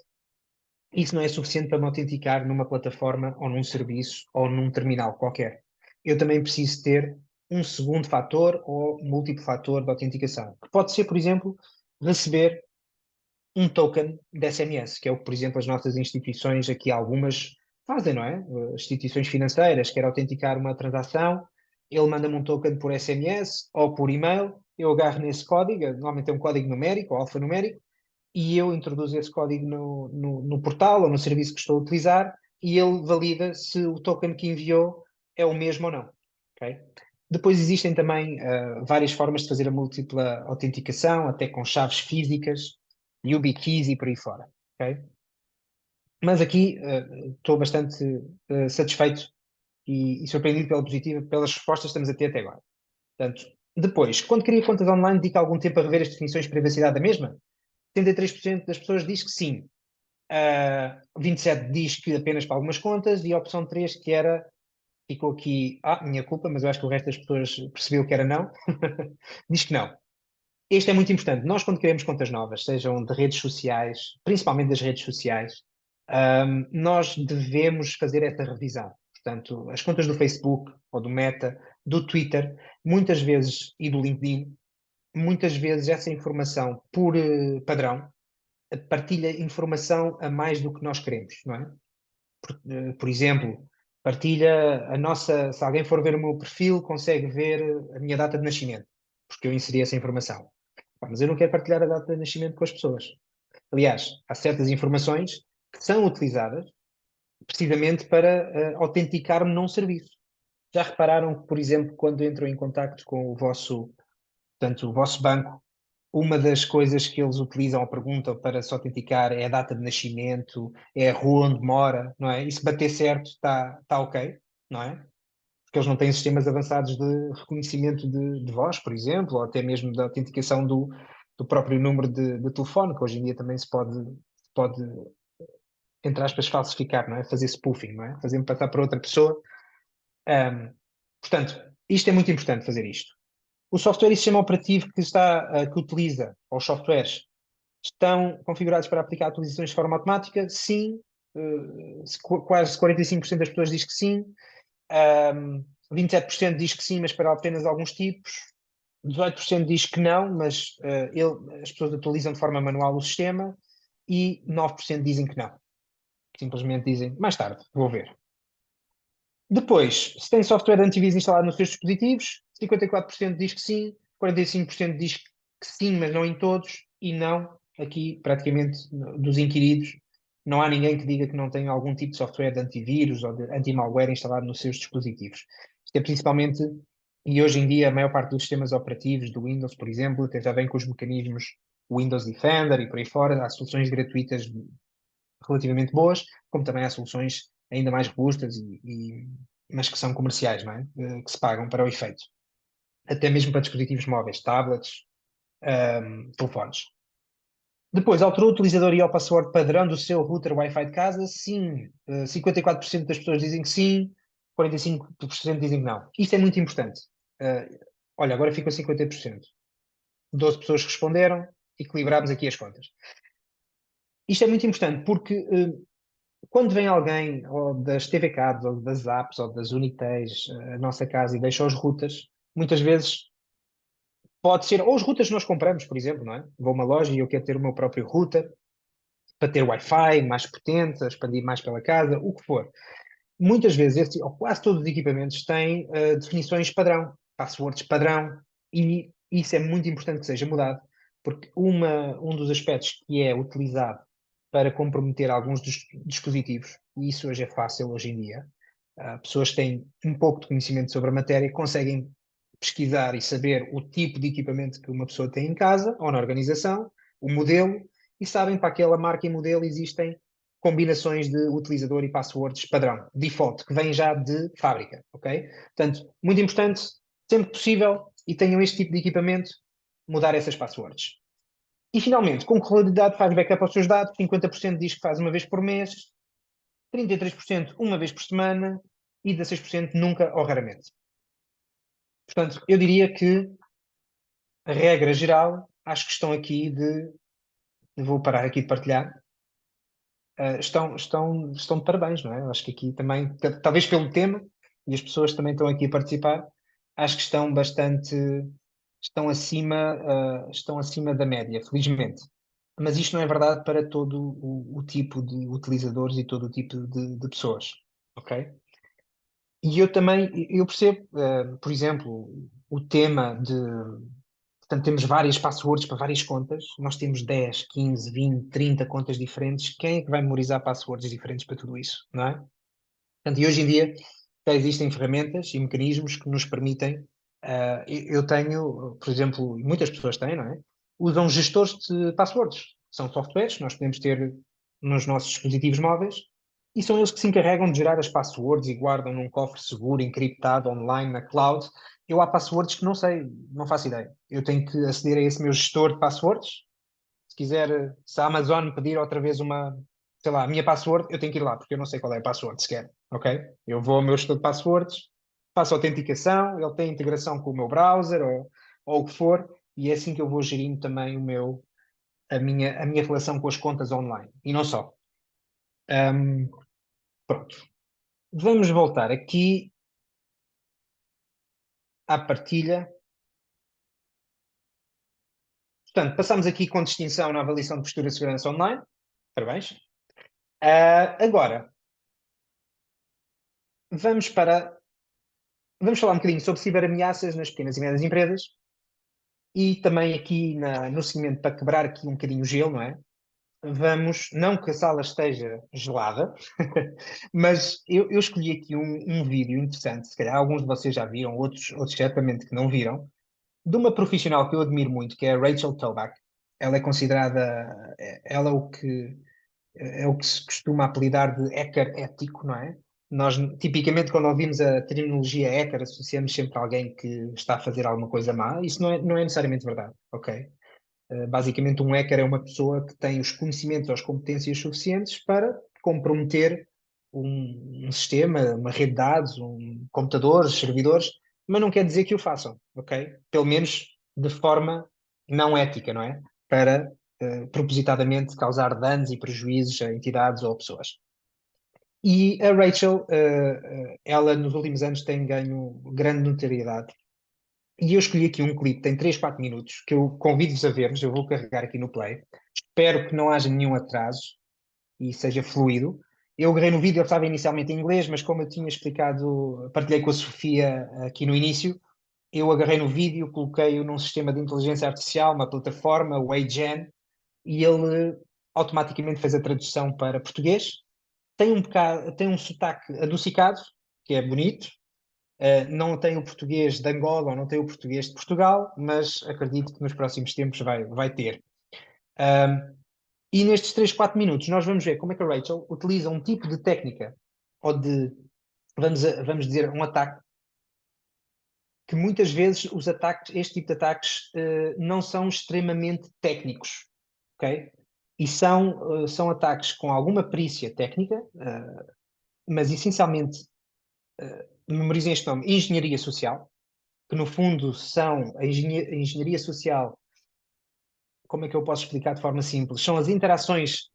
Speaker 2: isso não é suficiente para me autenticar numa plataforma ou num serviço ou num terminal qualquer. Eu também preciso ter um segundo fator ou múltiplo fator de autenticação, que pode ser, por exemplo, receber um token de SMS, que é o que, por exemplo, as nossas instituições, aqui algumas fazem, não é? Instituições financeiras, quer autenticar uma transação, ele manda-me um token por SMS ou por e-mail, eu agarro nesse código, normalmente é um código numérico ou alfanumérico, e eu introduzo esse código no portal ou no serviço que estou a utilizar e ele valida se o token que enviou é o mesmo ou não. Ok? Depois existem também várias formas de fazer a múltipla autenticação, até com chaves físicas, YubiKeys e por aí fora. Ok? Mas aqui estou bastante satisfeito e surpreendido pela positiva, pelas respostas que estamos a ter até agora. Portanto, depois, quando cria contas online, dedica algum tempo a rever as definições de privacidade da mesma? 73% das pessoas diz que sim. 27% diz que apenas para algumas contas e a opção 3 que era, ficou aqui, minha culpa, mas eu acho que o resto das pessoas percebeu que era não, diz que não. Este é muito importante. Nós, quando criamos contas novas, sejam de redes sociais, principalmente das redes sociais, nós devemos fazer essa revisão. Portanto, as contas do Facebook ou do Meta, do Twitter, muitas vezes, e do LinkedIn, muitas vezes essa informação por padrão partilha informação a mais do que nós queremos, não é? Por exemplo, partilha a nossa. Se alguém for ver o meu perfil, consegue ver a minha data de nascimento, porque eu inseri essa informação. Pá, mas eu não quero partilhar a data de nascimento com as pessoas. Aliás, há certas informações que são utilizadas precisamente para autenticar-me num serviço. Já repararam que, por exemplo, quando entram em contacto com portanto, o vosso banco, uma das coisas que eles utilizam ou perguntam para se autenticar é a data de nascimento, é a rua onde mora, não é? E se bater certo, está ok, não é? Porque eles não têm sistemas avançados de reconhecimento de voz, por exemplo, ou até mesmo da autenticação do próprio número de telefone, que hoje em dia também se pode, entre aspas, falsificar, não é? Fazer spoofing, não é? Fazer-me passar para outra pessoa. Ahm, Portanto, isto é muito importante fazer isto. O software e sistema operativo que utiliza, ou os softwares, estão configurados para aplicar atualizações de forma automática? Sim. Quase 45% das pessoas diz que sim. 27% diz que sim, mas para apenas alguns tipos. 18% diz que não, mas as pessoas atualizam de forma manual o sistema. E 9% dizem que não. Simplesmente dizem, mais tarde, vou ver. Depois, se tem software de antivírus instalado nos seus dispositivos, 54% diz que sim, 45% diz que sim, mas não em todos, e não, aqui praticamente dos inquiridos, não há ninguém que diga que não tem algum tipo de software de antivírus ou de anti-malware instalado nos seus dispositivos. Isto é principalmente, e hoje em dia a maior parte dos sistemas operativos do Windows, por exemplo, até já vem com os mecanismos Windows Defender e por aí fora, há soluções gratuitas relativamente boas, como também há soluções ainda mais robustas mas que são comerciais, não é? Que se pagam para o efeito. Até mesmo para dispositivos móveis, tablets, telefones. Depois, alterou o utilizador e o password padrão do seu router Wi-Fi de casa? Sim. 54% das pessoas dizem que sim, 45% dizem que não. Isto é muito importante. Olha, agora ficou 50%. 12 pessoas responderam, equilibrámos aqui as contas. Isto é muito importante porque quando vem alguém ou das TV Cabs, ou das apps, ou das Unitéis à nossa casa e deixa os routers, muitas vezes pode ser, ou os routers que nós compramos, por exemplo, não é? Vou a uma loja e eu quero ter o meu próprio router para ter Wi-Fi mais potente, expandir mais pela casa, o que for. Muitas vezes, ou quase todos os equipamentos têm definições padrão, passwords padrão, e isso é muito importante que seja mudado, porque um dos aspectos que é utilizado para comprometer alguns dos dispositivos, e isso hoje é fácil hoje em dia, pessoas que têm um pouco de conhecimento sobre a matéria conseguem pesquisar e saber o tipo de equipamento que uma pessoa tem em casa ou na organização, o modelo, e sabem para aquela marca e modelo existem combinações de utilizador e passwords padrão, default, que vem já de fábrica, ok? Portanto, muito importante, sempre possível, e tenham este tipo de equipamento, mudar essas passwords. E finalmente, com que regularidade faz backup aos seus dados? 50% diz que faz uma vez por mês, 33% uma vez por semana e 16% nunca ou raramente. Portanto, eu diria que a regra geral, acho que estão aqui vou parar aqui de partilhar, estão de parabéns, não é? Eu acho que aqui também, talvez pelo tema, e as pessoas também estão aqui a participar, acho que estão bastante, estão acima da média, felizmente. Mas isto não é verdade para todo o tipo de utilizadores e todo o tipo de pessoas, ok? E eu também, eu percebo, por exemplo, o tema de. Portanto, temos várias passwords para várias contas. Nós temos 10, 15, 20, 30 contas diferentes. Quem é que vai memorizar passwords diferentes para tudo isso, não é? Portanto, e hoje em dia já existem ferramentas e mecanismos que nos permitem. Eu tenho, por exemplo, e muitas pessoas têm, não é? Usam gestores de passwords. São softwares que nós podemos ter nos nossos dispositivos móveis e são eles que se encarregam de gerar as passwords e guardam num cofre seguro, encriptado, online, na cloud. Eu há passwords que não sei, não faço ideia. Eu tenho que aceder a esse meu gestor de passwords. Se quiser, se a Amazon pedir outra vez sei lá, a minha password, eu tenho que ir lá, porque eu não sei qual é a password sequer, ok? Eu vou ao meu gestor de passwords, faço autenticação, ele tem integração com o meu browser ou o que for, e é assim que eu vou gerindo também a minha relação com as contas online. E não só. Ahm, Pronto. Vamos voltar aqui à partilha. Portanto, passamos aqui com distinção na avaliação de postura de segurança online. Parabéns. Agora, vamos falar um bocadinho sobre ciberameaças nas pequenas e médias empresas e também aqui no seguimento, para quebrar aqui um bocadinho o gelo, não é? Vamos, não que a sala esteja gelada, mas eu escolhi aqui um vídeo interessante, se calhar alguns de vocês já viram, outros certamente que não viram, de uma profissional que eu admiro muito, que é a Rachel Toback. Ela é considerada, ela é o que se costuma apelidar de hacker ético, não é? Nós, tipicamente, quando ouvimos a terminologia hacker, associamos sempre a alguém que está a fazer alguma coisa má. Isso não é necessariamente verdade, ok? Basicamente, um hacker é uma pessoa que tem os conhecimentos ou as competências suficientes para comprometer um sistema, uma rede de dados, computadores, servidores, mas não quer dizer que o façam, ok? Pelo menos de forma não ética, não é? Para propositadamente causar danos e prejuízos a entidades ou pessoas. E a Rachel, ela nos últimos anos tem ganho grande notoriedade. E eu escolhi aqui um clipe, tem 3, 4 minutos, que eu convido-vos a vermos, eu vou carregar aqui no play. Espero que não haja nenhum atraso e seja fluido. Eu agarrei no vídeo, ele estava inicialmente em inglês, mas como eu tinha explicado, partilhei com a Sofia aqui no início, eu agarrei no vídeo, coloquei-o num sistema de inteligência artificial, uma plataforma, o AGen, e ele automaticamente fez a tradução para português. Tem um sotaque adocicado, que é bonito. Não tem o português de Angola ou não tem o português de Portugal, mas acredito que nos próximos tempos vai ter. E nestes 3, 4 minutos nós vamos ver como é que a Rachel utiliza um tipo de técnica ou de, vamos dizer, um ataque que muitas vezes este tipo de ataques não são extremamente técnicos, ok? E são ataques com alguma perícia técnica, mas essencialmente, memorizem este nome, engenharia social, que no fundo são a engenharia social, como é que eu posso explicar de forma simples? São as interações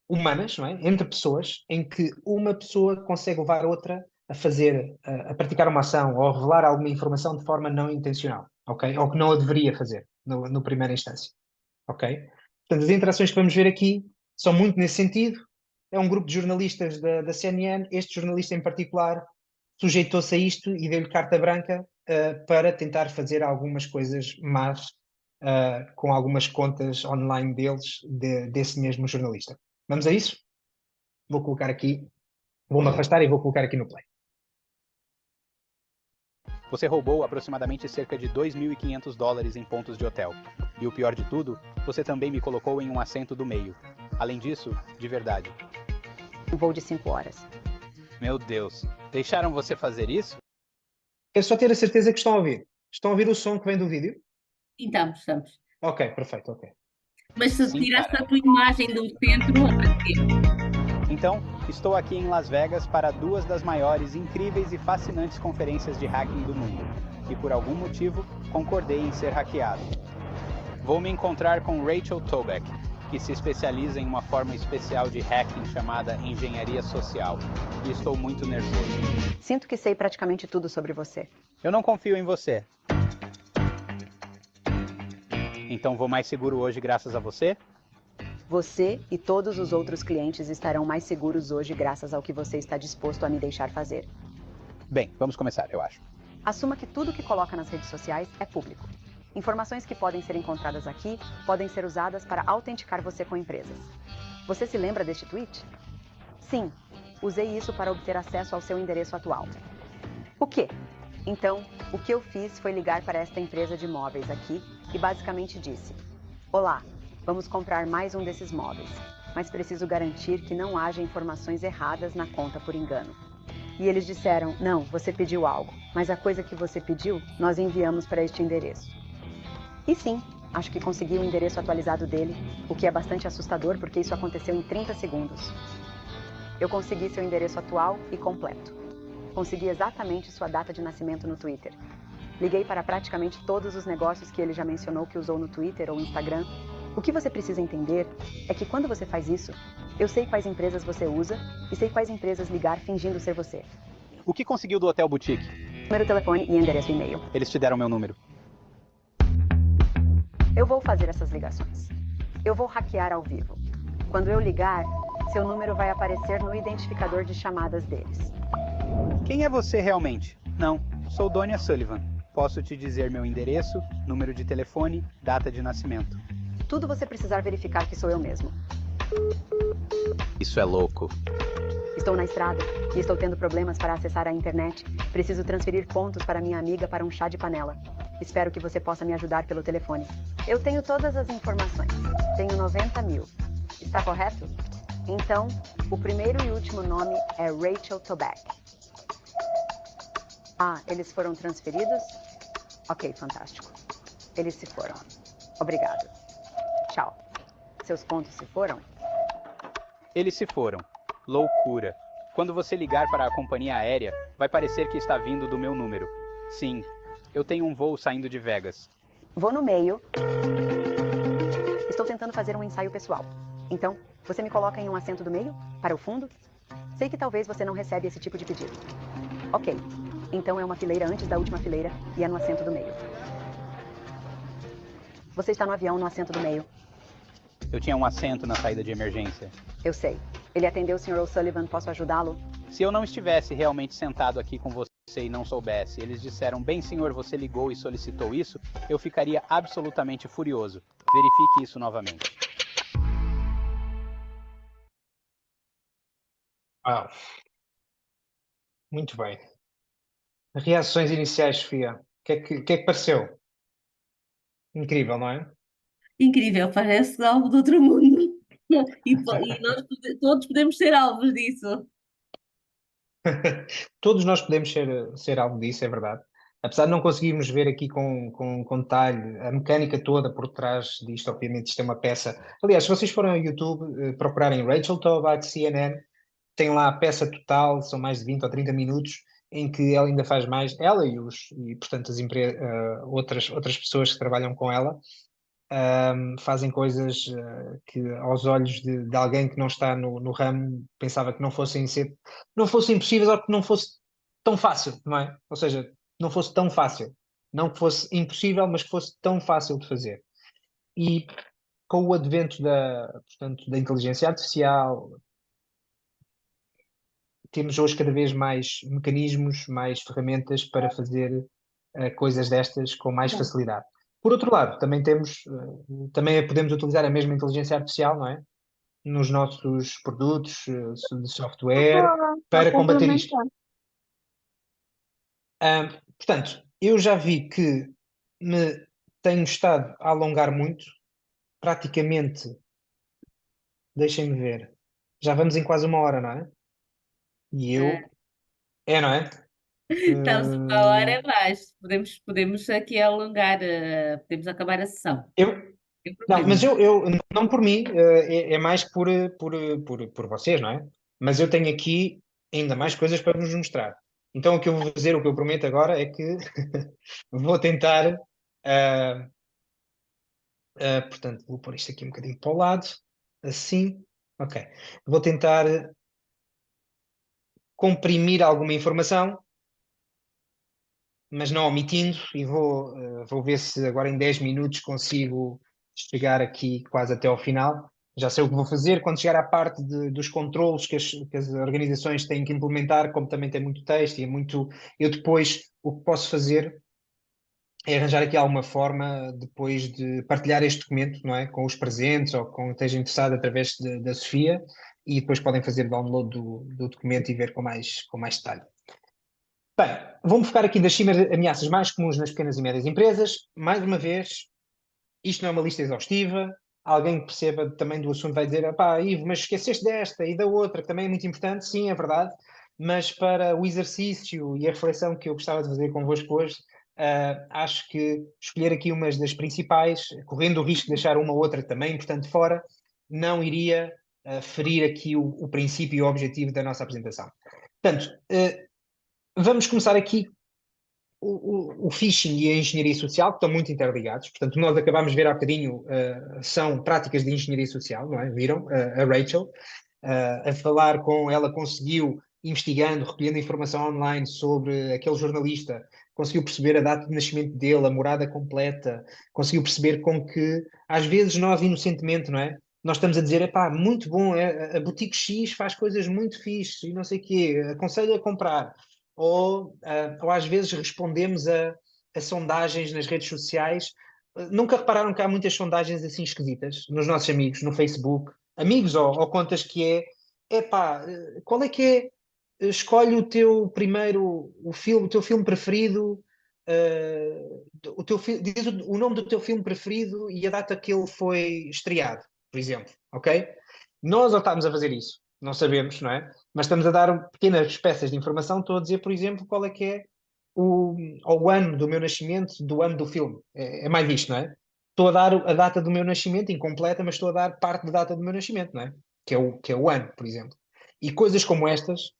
Speaker 2: humanas, não é? Entre pessoas, em que uma pessoa consegue levar outra a fazer, a praticar uma ação ou a revelar alguma informação de forma não intencional, ok? Ou que não a deveria fazer no primeira instância, ok? Portanto, as interações que vamos ver aqui são muito nesse sentido. É um grupo de jornalistas da CNN. Este jornalista em particular sujeitou-se a isto e deu-lhe carta branca para tentar fazer algumas coisas más com algumas contas online deles, desse mesmo jornalista. Vamos a isso? Vou colocar aqui, vou-me afastar e vou colocar aqui no play.
Speaker 3: Você roubou aproximadamente cerca de $2.500 em pontos de hotel. E o pior de tudo, você também me colocou em um assento do meio. Além disso, de verdade.
Speaker 4: Um voo de 5 horas.
Speaker 3: Meu Deus, deixaram você fazer isso?
Speaker 2: Quero só ter a certeza que estão a ouvir. Estão a ouvir o som que vem do vídeo?
Speaker 1: Sim, estamos.
Speaker 2: Ok, perfeito, ok.
Speaker 1: Mas se
Speaker 3: Sim,
Speaker 1: tirasse
Speaker 3: cara.
Speaker 1: a tua imagem do centro,
Speaker 3: Então, estou aqui em Las Vegas para duas das maiores, incríveis e fascinantes conferências de hacking do mundo. E por algum motivo, concordei em ser hackeado. Vou me encontrar com Rachel Toback, que se especializa em uma forma especial de hacking chamada engenharia social. E estou muito nervoso.
Speaker 4: Sinto que sei praticamente tudo sobre você.
Speaker 3: Eu não confio em você. Então vou mais seguro hoje graças a você?
Speaker 4: Você e todos os outros clientes estarão mais seguros hoje graças ao que você está disposto a me deixar fazer.
Speaker 3: Bem, vamos começar, eu acho.
Speaker 4: Assuma que tudo que coloca nas redes sociais é público. Informações que podem ser encontradas aqui podem ser usadas para autenticar você com empresas. Você se lembra deste tweet? Sim, usei isso para obter acesso ao seu endereço atual. O quê? Então, o que eu fiz foi ligar para esta empresa de móveis aqui e basicamente disse: Olá, vamos comprar mais um desses móveis, mas preciso garantir que não haja informações erradas na conta por engano. E eles disseram: não, você pediu algo, mas a coisa que você pediu, nós enviamos para este endereço. E sim, acho que consegui o endereço atualizado dele, o que é bastante assustador porque isso aconteceu em 30 segundos. Eu consegui seu endereço atual e completo. Consegui exatamente sua data de nascimento no Twitter. Liguei para praticamente todos os negócios que ele já mencionou que usou no Twitter ou Instagram. O que você precisa entender é que quando você faz isso, eu sei quais empresas você usa e sei quais empresas ligar fingindo ser você.
Speaker 3: O que conseguiu do Hotel Boutique?
Speaker 4: Número de telefone e endereço e-mail.
Speaker 3: Eles te deram meu número.
Speaker 4: Eu vou fazer essas ligações. Eu vou hackear ao vivo. Quando eu ligar, seu número vai aparecer no identificador de chamadas deles.
Speaker 3: Quem é você realmente? Não, sou Donia Sullivan. Posso te dizer meu endereço, número de telefone, data de nascimento.
Speaker 4: Tudo você precisar verificar que sou eu mesmo.
Speaker 3: Isso é louco.
Speaker 4: Estou na estrada e estou tendo problemas para acessar a internet. Preciso transferir pontos para minha amiga para um chá de panela. Espero que você possa me ajudar pelo telefone. Eu tenho todas as informações. Tenho 90 mil. Está correto? Então, o primeiro e último nome é Rachel Toback. Ah, eles foram transferidos? Ok, fantástico. Eles se foram. Obrigado. Tchau. Seus pontos se foram?
Speaker 3: Eles se foram. Loucura. Quando você ligar para a companhia aérea, vai parecer que está vindo do meu número. Sim, eu tenho um voo saindo de Vegas.
Speaker 4: Vou no meio. Estou tentando fazer um ensaio pessoal. Então, você me coloca em um assento do meio? Para o fundo? Sei que talvez você não recebe esse tipo de pedido. Ok. Então é uma fileira antes da última fileira e é no assento do meio. Você está no avião no assento do meio.
Speaker 3: Eu tinha um assento na saída de emergência.
Speaker 4: Eu sei. Ele atendeu o Sr. O'Sullivan. Posso ajudá-lo?
Speaker 3: Se eu não estivesse realmente sentado aqui com você e não soubesse, eles disseram, bem senhor, você ligou e solicitou isso, eu ficaria absolutamente furioso. Verifique isso novamente.
Speaker 2: Uau. Muito bem. Reações iniciais, Sofia. O que é que pareceu? Incrível, não é?
Speaker 1: Incrível, parece algo do outro mundo. E nós todos podemos ser alvos disso.
Speaker 2: Todos nós podemos ser algo disso, é verdade. Apesar de não conseguirmos ver aqui com detalhe a mecânica toda por trás disto, obviamente isto é uma peça. Aliás, se vocês forem ao YouTube, procurarem Rachel Toback, CNN, tem lá a peça total, são mais de 20 ou 30 minutos, em que ela ainda faz mais, ela e portanto, outras pessoas que trabalham com ela, fazem coisas que aos olhos de alguém que não está no ramo pensava que não fossem impossíveis ou que não fosse tão fácil, não é? Ou seja, não fosse tão fácil. Não que fosse impossível, mas que fosse tão fácil de fazer. E com o advento portanto, da inteligência artificial, temos hoje cada vez mais mecanismos, mais ferramentas para fazer coisas destas com mais facilidade. Por outro lado, também podemos utilizar a mesma inteligência artificial, não é? Nos nossos produtos de software para combater isto. Portanto, eu já vi que me tenho estado a alongar muito, praticamente, deixem-me ver, já vamos em quase uma hora, não é? E eu, não é?
Speaker 1: Estamos uma hora abaixo. Podemos aqui alongar, podemos acabar a sessão. Sem
Speaker 2: Não,
Speaker 1: problema.
Speaker 2: mas eu não por mim, é mais por vocês, não é? Mas eu tenho aqui ainda mais coisas para vos mostrar. Então o que eu vou fazer, o que eu prometo agora é que vou tentar, ah, portanto, vou pôr isto aqui um bocadinho para o lado, assim, ok. Vou tentar comprimir alguma informação, mas não omitindo, e vou ver se agora em 10 minutos consigo chegar aqui quase até ao final. Já sei o que vou fazer. Quando chegar à parte dos controlos que as organizações têm que implementar, como também tem muito texto e é muito. Eu depois o que posso fazer é arranjar aqui alguma forma depois de partilhar este documento, não é? Com os presentes ou com quem esteja interessado através da Sofia, e depois podem fazer download do documento e ver com mais detalhe. Bem, vou-me focar aqui das ameaças mais comuns nas pequenas e médias empresas. Mais uma vez, isto não é uma lista exaustiva. Alguém que perceba também do assunto vai dizer: pá, Ivo, mas esqueceste desta e da outra, que também é muito importante. Sim, é verdade. Mas para o exercício e a reflexão que eu gostava de fazer convosco hoje, acho que escolher aqui umas das principais, correndo o risco de deixar uma ou outra também importante fora, não iria ferir aqui o princípio e o objetivo da nossa apresentação. Portanto, vamos começar aqui. O phishing e a engenharia social, que estão muito interligados. Portanto, nós acabámos de ver há bocadinho, são práticas de engenharia social, não é? Viram? A Rachel, a falar com ela, conseguiu, investigando, recolhendo informação online sobre aquele jornalista conseguiu perceber a data de nascimento dele, a morada completa, conseguiu perceber com que, às vezes, nós inocentemente, não é? Nós estamos a dizer, epá, muito bom, a Boutique X faz coisas muito fixes e não sei o quê, aconselho a comprar. Ou às vezes respondemos a sondagens nas redes sociais. Nunca repararam que há muitas sondagens assim esquisitas nos nossos amigos, no Facebook? Amigos ou contas que epá, qual é que é? Escolhe o teu primeiro, o teu filme preferido, diz o nome do teu filme preferido e a data que ele foi estreado, por exemplo, ok? Nós ou estamos a fazer isso, não sabemos, não é? Mas estamos a dar pequenas peças de informação, estou a dizer, por exemplo, qual é que é o ano do meu nascimento, do ano do filme. É mais isto, não é? Estou a dar a data do meu nascimento incompleta, mas estou a dar parte da data do meu nascimento, não é? Que é o ano, por exemplo. E coisas como estas,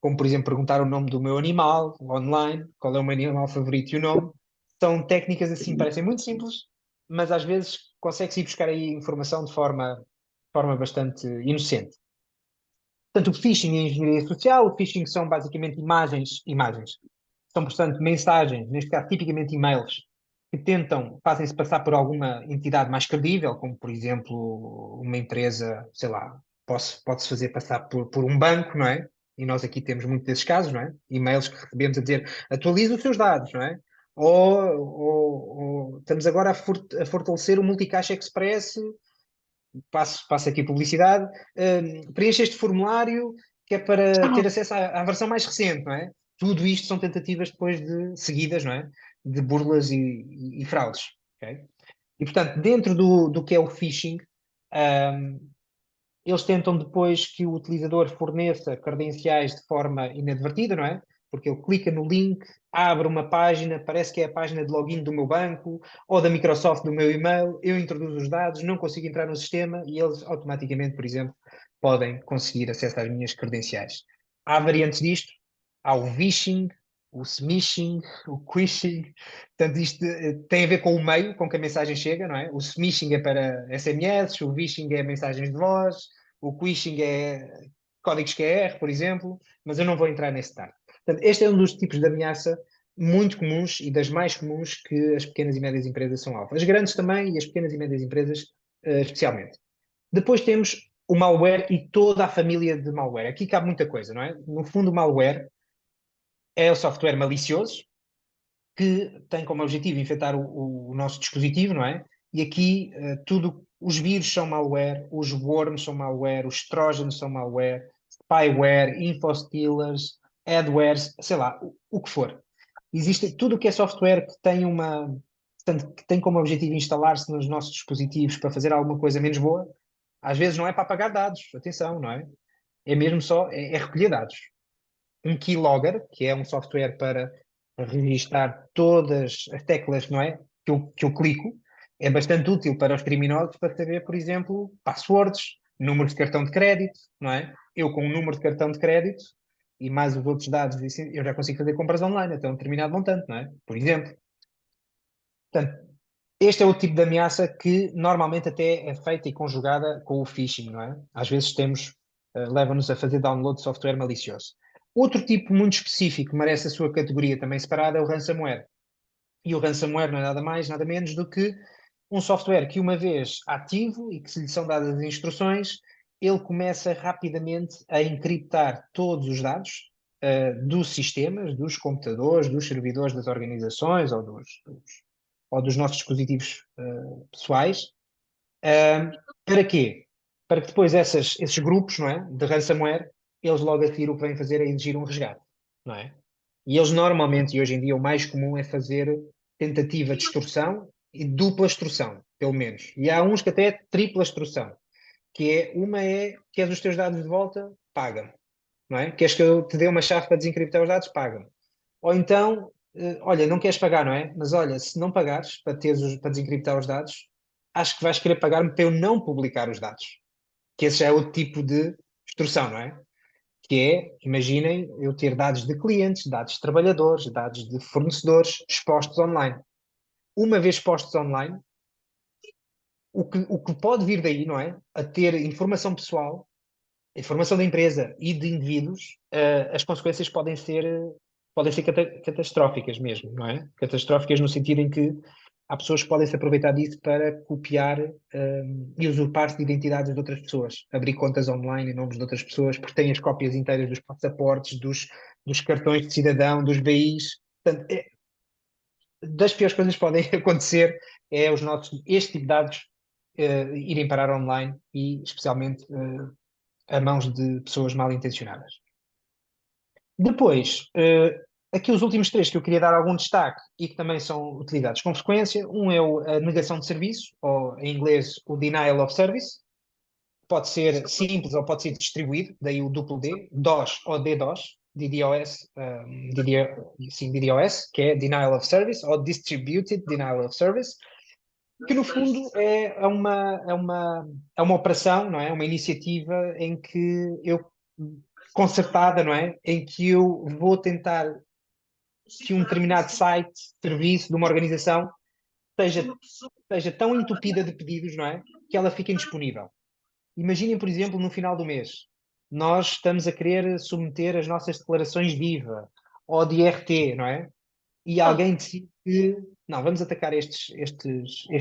Speaker 2: como por exemplo perguntar o nome do meu animal online, qual é o meu animal favorito e o nome, são técnicas assim, parecem muito simples, mas às vezes consegue-se ir buscar aí informação de forma bastante inocente. Portanto, o phishing e a engenharia social, o phishing são basicamente imagens. São, portanto, mensagens, neste caso, tipicamente e-mails, que fazem-se passar por alguma entidade mais credível, como, por exemplo, uma empresa, sei lá, pode-se fazer passar por um banco, não é? E nós aqui temos muito desses casos, não é? E-mails que recebemos a dizer, atualize os seus dados, não é? Ou estamos agora a fortalecer o Multicaixa Express, passo aqui publicidade, preencha este formulário que é para ter acesso à versão mais recente, não é? Tudo isto são tentativas depois seguidas, não é? De burlas e fraudes, ok? E, portanto, dentro do que é o phishing, eles tentam depois que o utilizador forneça credenciais de forma inadvertida, não é? Porque ele clica no link, abre uma página, parece que é a página de login do meu banco ou da Microsoft do meu e-mail, eu introduzo os dados, não consigo entrar no sistema e eles automaticamente, por exemplo, podem conseguir acesso às minhas credenciais. Há variantes disto, há o vishing, o smishing, o quishing, portanto isto tem a ver com o meio com que a mensagem chega, não é? O smishing é para SMS, o vishing é mensagens de voz, o quishing é códigos QR, por exemplo, mas eu não vou entrar nesse detalhe. Portanto, este é um dos tipos de ameaça muito comuns e das mais comuns que as pequenas e médias empresas são alvo. As grandes também e as pequenas e médias empresas especialmente. Depois temos o malware e toda a família de malware. Aqui cabe muita coisa, não é? No fundo, o malware é o software malicioso que tem como objetivo infectar o nosso dispositivo, não é? E aqui os vírus são malware, os worms são malware, os trójanos são malware, spyware, infostealers, adwares, sei lá, o que for. Existe tudo o que é software que tem portanto, que tem como objetivo instalar-se nos nossos dispositivos para fazer alguma coisa menos boa. Às vezes não é para apagar dados, atenção, não é? É mesmo só, é recolher dados. Um keylogger, que é um software para registar todas as teclas, não é? Que eu clico, é bastante útil para os criminosos para saber, por exemplo, passwords, números de cartão de crédito, não é? Eu com um número de cartão de crédito e mais os outros dados, eu já consigo fazer compras online até um determinado montante, não é? Por exemplo. Portanto, este é o tipo de ameaça que normalmente até é feita e conjugada com o phishing, não é? Às vezes leva-nos a fazer download de software malicioso. Outro tipo muito específico que merece a sua categoria também separada é o ransomware. E o ransomware não é nada mais, nada menos do que um software que, uma vez ativo e que se lhe são dadas as instruções, ele começa rapidamente a encriptar todos os dados dos sistemas, dos computadores, dos servidores das organizações ou dos nossos dispositivos pessoais. Para quê? Para que depois esses grupos, não é, de ransomware, eles logo a seguir o que vêm fazer é exigir um resgate, não é? E eles normalmente, e hoje em dia o mais comum é fazer tentativa de extorsão e dupla extorsão, pelo menos. E há uns que até é tripla extorsão, uma é, queres os teus dados de volta? Paga-me, não é? Queres que eu te dê uma chave para desencriptar os dados? Paga-me. Ou então, olha, não queres pagar, não é? Mas olha, se não pagares para desencriptar os dados, acho que vais querer pagar-me para eu não publicar os dados. Que esse já é outro tipo de extorsão, não é? Que é, imaginem, eu ter dados de clientes, dados de trabalhadores, dados de fornecedores expostos online. Uma vez expostos online, o que pode vir daí, não é? A ter informação pessoal, informação da empresa e de indivíduos, as consequências podem ser podem ser catastróficas mesmo, não é? Catastróficas no sentido em que há pessoas que podem se aproveitar disso para copiar e usurpar-se de identidades de outras pessoas, abrir contas online em nomes de outras pessoas, porque têm as cópias inteiras dos passaportes, dos cartões de cidadão, dos BIs. Portanto, das piores coisas que podem acontecer é este tipo de dados irem parar online e especialmente a mãos de pessoas mal intencionadas. Depois, aqui os últimos três que eu queria dar algum destaque e que também são utilizados com frequência, um é a negação de serviço, ou em inglês o denial of service, pode ser simples ou pode ser distribuído, daí o duplo D, DOS ou DDoS, DDoS, sim, DDoS, que é Denial of Service, ou Distributed Denial of Service, que no fundo é uma operação, não é? Uma iniciativa em que concertada, não é? Em que eu vou tentar que um determinado site, serviço de uma organização esteja tão entupida de pedidos, não é? Que ela fique indisponível. Imaginem, por exemplo, no final do mês, nós estamos a querer submeter as nossas declarações de IVA ou de IRT, não é? E alguém decide que, não, vamos atacar estes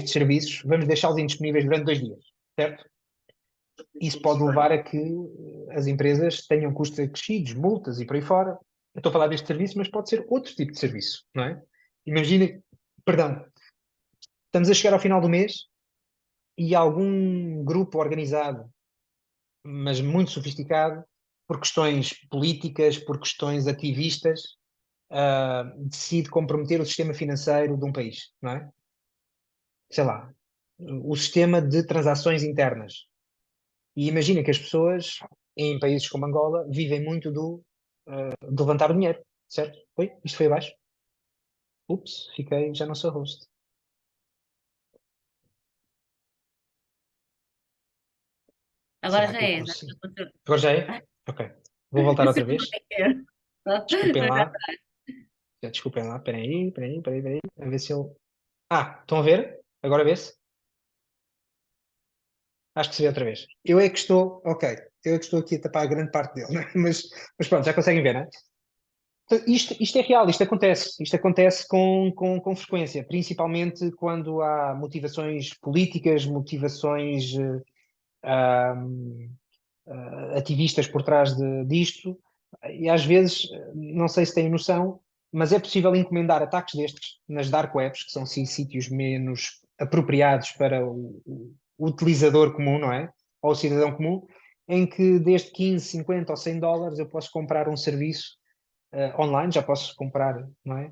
Speaker 2: serviços, vamos deixá-los indisponíveis durante 2 dias, certo? Isso pode levar a que as empresas tenham custos acrescidos, multas e por aí fora. Eu estou a falar deste serviço, mas pode ser outro tipo de serviço, não é? Imagina, perdão, estamos a chegar ao final do mês e algum grupo organizado, mas muito sofisticado, por questões políticas, por questões ativistas, decide comprometer o sistema financeiro de um país, não é? Sei lá, o sistema de transações internas. E imagina que as pessoas, em países como Angola, vivem muito de levantar o dinheiro, certo? Oi? Isto foi abaixo? Ups, já não sou host.
Speaker 1: Agora
Speaker 2: Será
Speaker 1: já
Speaker 2: que eu
Speaker 1: é.
Speaker 2: consigo? Agora já é? Ok. Vou voltar outra vez. Desculpem lá. Desculpem lá. Peraí. A ver se eu... estão a ver? Agora vê-se? Acho que se vê outra vez. Eu é que estou... Ok. Eu é que estou aqui a tapar a grande parte dele, né? Mas pronto, já conseguem ver, não é? Isto é real, isto acontece com frequência, principalmente quando há motivações políticas, motivações ativistas por trás disto, e às vezes, não sei se têm noção, mas é possível encomendar ataques destes nas dark webs, que são sim sítios menos apropriados para o utilizador comum, não é? Ou o cidadão comum, em que desde 15, 50 ou $100 eu posso comprar um serviço online, já posso comprar, não é?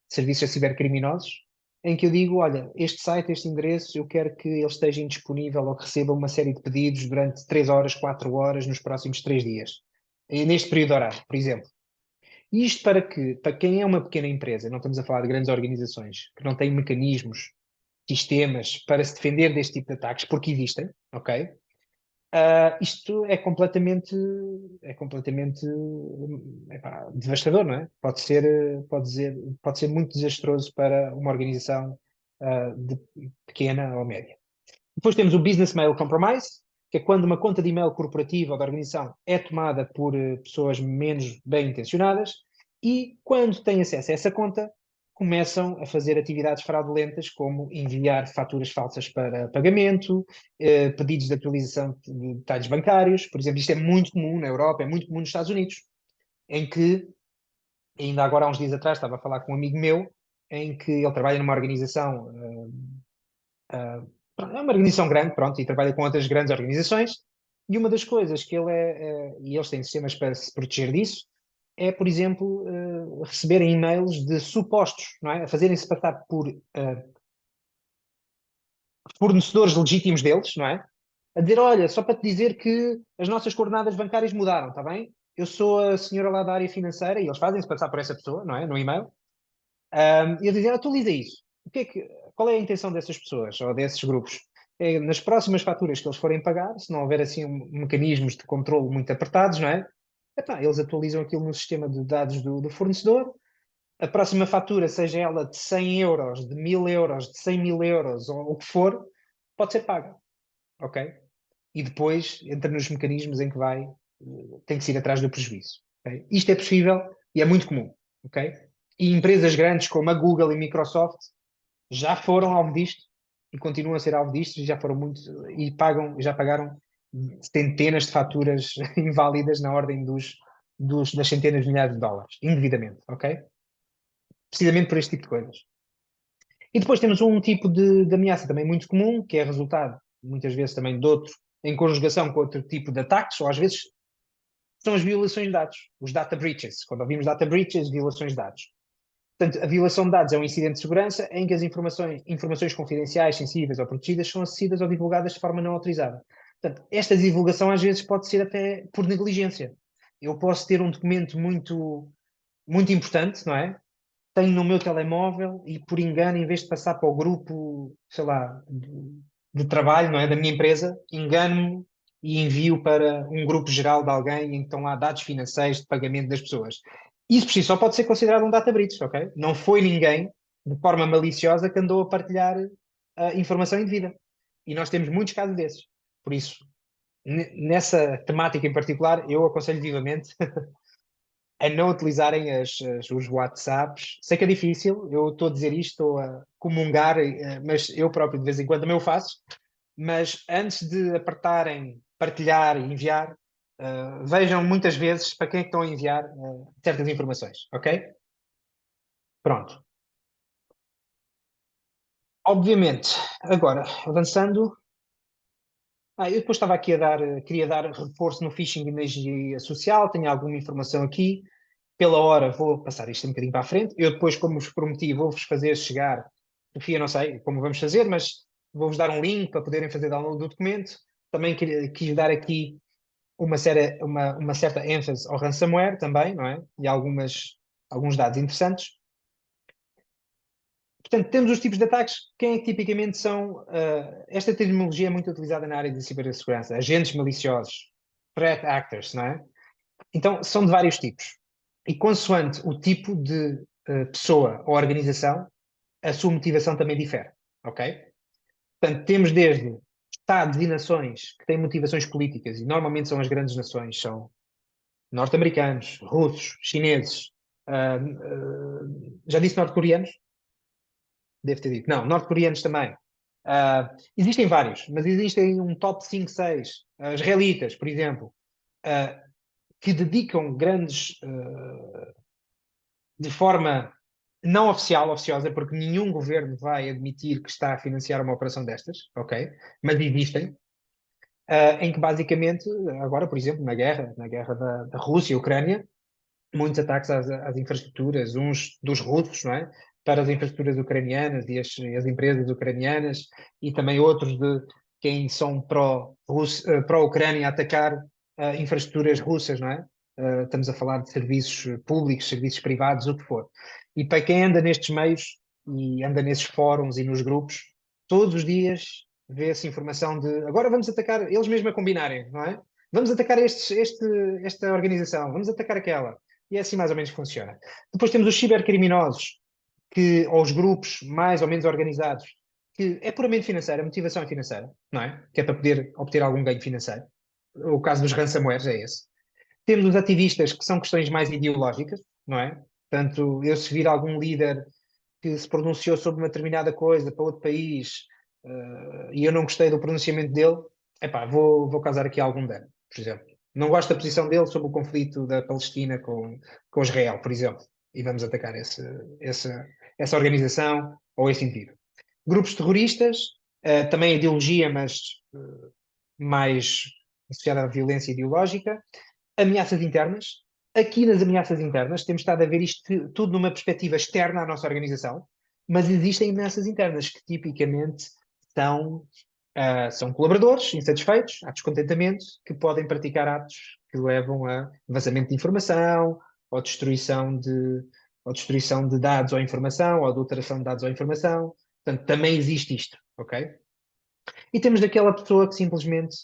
Speaker 2: Serviços a cibercriminosos, em que eu digo, olha, este site, este endereço, eu quero que ele esteja indisponível ou que receba uma série de pedidos durante 3 horas, 4 horas, nos próximos 3 dias. Neste período horário, por exemplo. E isto para quem é uma pequena empresa, não estamos a falar de grandes organizações, que não têm mecanismos, sistemas para se defender deste tipo de ataques, porque existem, ok? Isto é completamente devastador, não é? Pode ser muito desastroso para uma organização pequena ou média. Depois temos o Business Mail Compromise, que é quando uma conta de e-mail corporativa ou da organização é tomada por pessoas menos bem intencionadas e quando têm acesso a essa conta começam a fazer atividades fraudulentas como enviar faturas falsas para pagamento, pedidos de atualização de detalhes bancários. Por exemplo, isto é muito comum na Europa, é muito comum nos Estados Unidos, em que, ainda agora há uns dias atrás, estava a falar com um amigo meu, em que ele trabalha numa organização, é uma organização grande, pronto, e trabalha com outras grandes organizações, e uma das coisas que e eles têm sistemas para se proteger disso, é, por exemplo, receberem e-mails de supostos, não é? A fazerem-se passar por fornecedores legítimos deles, não é? A dizer, olha, só para te dizer que as nossas coordenadas bancárias mudaram, está bem? Eu sou a senhora lá da área financeira, e eles fazem-se passar por essa pessoa, não é? No e-mail. E eu dizia, atualiza isso. Qual é a intenção dessas pessoas, ou desses grupos? Nas próximas faturas que eles forem pagar, se não houver assim mecanismos de controle muito apertados, não é? Eles atualizam aquilo no sistema de dados do fornecedor. A próxima fatura, seja ela de 100 euros, de 1000 euros, de 100 mil euros, ou o que for, pode ser paga, ok? E depois entra nos mecanismos em que tem que se ir atrás do prejuízo. Okay? Isto é possível e é muito comum. ok? E empresas grandes como a Google e Microsoft já foram alvo disto e continuam a ser alvo disto e já foram muito e já pagaram centenas de faturas inválidas na ordem das centenas de milhares de dólares, indevidamente, ok? Precisamente por este tipo de coisas. E depois temos um tipo de ameaça também muito comum, que é resultado, muitas vezes também de outro, em conjugação com outro tipo de ataques, ou às vezes são as violações de dados, os data breaches. Quando ouvimos data breaches, violações de dados. Portanto, a violação de dados é um incidente de segurança em que as informações confidenciais, sensíveis ou protegidas são acessíveis ou divulgadas de forma não autorizada. Portanto, esta divulgação às vezes pode ser até por negligência. Eu posso ter um documento muito, muito importante, não é? Tenho no meu telemóvel e por engano, em vez de passar para o grupo, sei lá, de trabalho, não é? Da minha empresa, engano-me e envio para um grupo geral de alguém em que estão lá dados financeiros de pagamento das pessoas. Isso por si só pode ser considerado um data breach, ok? Não foi ninguém, de forma maliciosa, que andou a partilhar informação indevida. E nós temos muitos casos desses. Por isso, nessa temática em particular, eu aconselho vivamente a não utilizarem os WhatsApps. Sei que é difícil, eu estou a dizer isto, estou a comungar, mas eu próprio de vez em quando também o faço. Mas antes de apertarem partilhar e enviar, vejam muitas vezes para quem é que estão a enviar certas informações, ok? Pronto. Obviamente, agora, avançando. Eu depois estava aqui queria dar reforço no phishing e na engenharia social, tenho alguma informação aqui. Pela hora vou passar isto um bocadinho para a frente. Eu depois, como vos prometi, vou-vos fazer chegar, Sofia, não sei como vamos fazer, mas vou-vos dar um link para poderem fazer download do documento. Também quis dar aqui uma certa ênfase ao ransomware também, não é? E alguns dados interessantes. Portanto, temos os tipos de ataques. Quem é que tipicamente são... esta terminologia é muito utilizada na área de cibersegurança. Agentes maliciosos, threat actors, não é? Então, são de vários tipos. E consoante o tipo de pessoa ou organização, a sua motivação também difere, ok? Portanto, temos desde Estados e nações que têm motivações políticas, e normalmente são as grandes nações, são norte-americanos, russos, chineses, já disse norte-coreanos? Devo ter dito. Não, norte-coreanos também. Existem vários, mas existem um top 5, 6. Israelitas, por exemplo, que dedicam grandes, de forma não oficiosa, porque nenhum governo vai admitir que está a financiar uma operação destas, ok? Mas existem, em que basicamente, agora, por exemplo, na guerra da Rússia e Ucrânia, muitos ataques às infraestruturas, uns dos russos, não é? Para as infraestruturas ucranianas e as empresas ucranianas, e também outros de quem são pró-Ucrânia atacar infraestruturas russas, não é? Estamos a falar de serviços públicos, serviços privados, o que for. E para quem anda nestes meios e anda nesses fóruns e nos grupos, todos os dias vê-se informação de agora vamos atacar, eles mesmos a combinarem, não é? Vamos atacar esta organização, vamos atacar aquela. E é assim mais ou menos que funciona. Depois temos os cibercriminosos, ou os grupos mais ou menos organizados, que é puramente financeira, a motivação é financeira, não é? Que é para poder obter algum ganho financeiro. O caso dos ransomwares é esse. Temos os ativistas, que são questões mais ideológicas, não é? Portanto, eu se vir algum líder que se pronunciou sobre uma determinada coisa para outro país e eu não gostei do pronunciamento dele, epá, vou causar aqui algum dano, por exemplo. Não gosto da posição dele sobre o conflito da Palestina com Israel, por exemplo, e vamos atacar essa organização ou esse indivíduo. Grupos terroristas, também ideologia, mas mais associada à violência ideológica. Ameaças internas. Aqui nas ameaças internas temos estado a ver isto tudo numa perspectiva externa à nossa organização, mas existem ameaças internas que tipicamente são colaboradores insatisfeitos, há descontentamento, que podem praticar atos que levam a vazamento de informação ou destruição de dados ou informação ou adulteração de dados ou informação. Portanto, também existe isto, ok? E temos daquela pessoa que simplesmente,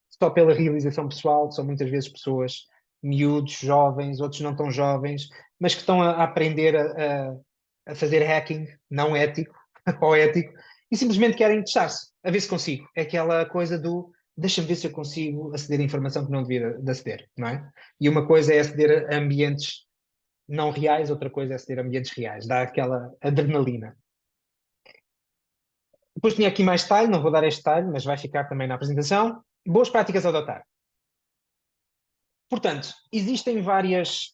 Speaker 2: só pela realização pessoal, são muitas vezes pessoas miúdos, jovens, outros não tão jovens, mas que estão a aprender a fazer hacking não ético ou ético e simplesmente querem testar-se, a ver se consigo. É aquela coisa do deixa-me ver se eu consigo aceder a informação que não devia de aceder, não é? E uma coisa é aceder a ambientes não reais, outra coisa é aceder a ambientes reais, dá aquela adrenalina. Depois tinha aqui mais detalhe, não vou dar este detalhe, mas vai ficar também na apresentação. Boas práticas a adotar. Portanto, existem várias,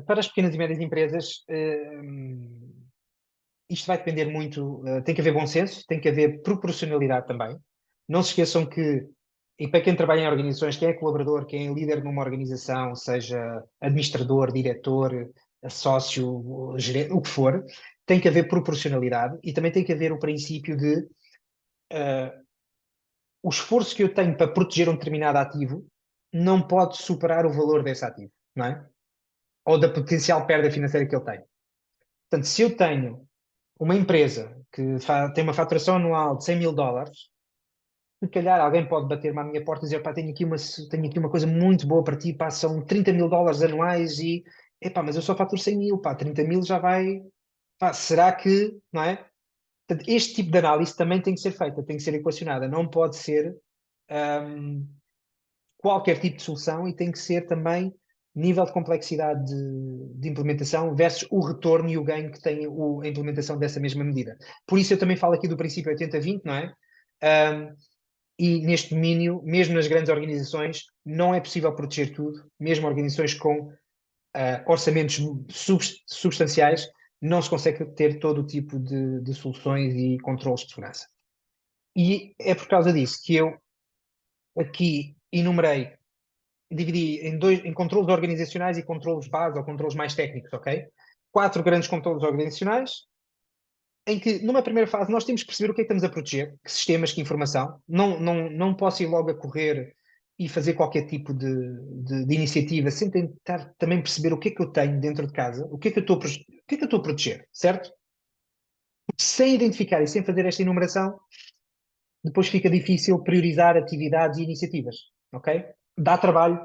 Speaker 2: para as pequenas e médias empresas, isto vai depender muito, tem que haver bom senso, tem que haver proporcionalidade também. Não se esqueçam que, e para quem trabalha em organizações, quem é colaborador, quem é líder numa organização, seja administrador, diretor, sócio, gerente, o que for, tem que haver proporcionalidade e também tem que haver o princípio de o esforço que eu tenho para proteger um determinado ativo não pode superar o valor desse ativo, não é? Ou da potencial perda financeira que ele tem. Portanto, se eu tenho uma empresa que tem uma faturação anual de 100 mil dólares, se calhar alguém pode bater-me à minha porta e dizer, pá, tenho aqui uma coisa muito boa para ti, pá, são 30 mil dólares anuais e, epá, mas eu só faturo 100 mil, pá, 30 mil já vai, pá, será que, não é? Portanto, este tipo de análise também tem que ser feita, tem que ser equacionada, não pode ser qualquer tipo de solução e tem que ser também nível de complexidade de implementação versus o retorno e o ganho que tem a implementação dessa mesma medida. Por isso eu também falo aqui do princípio 80-20, não é? E neste domínio, mesmo nas grandes organizações, não é possível proteger tudo, mesmo organizações com orçamentos substanciais, não se consegue ter todo o tipo de soluções e controles de segurança. E é por causa disso que eu aqui dividi em controlos organizacionais e controlos base ou controlos mais técnicos, ok? 4 grandes controlos organizacionais, em que, numa primeira fase, nós temos que perceber o que é que estamos a proteger, que sistemas, que informação. Não posso ir logo a correr e fazer qualquer tipo de iniciativa sem tentar também perceber o que é que eu tenho dentro de casa, o que é que eu estou a proteger, certo? Porque sem identificar e sem fazer esta enumeração, depois fica difícil priorizar atividades e iniciativas, ok? Dá trabalho,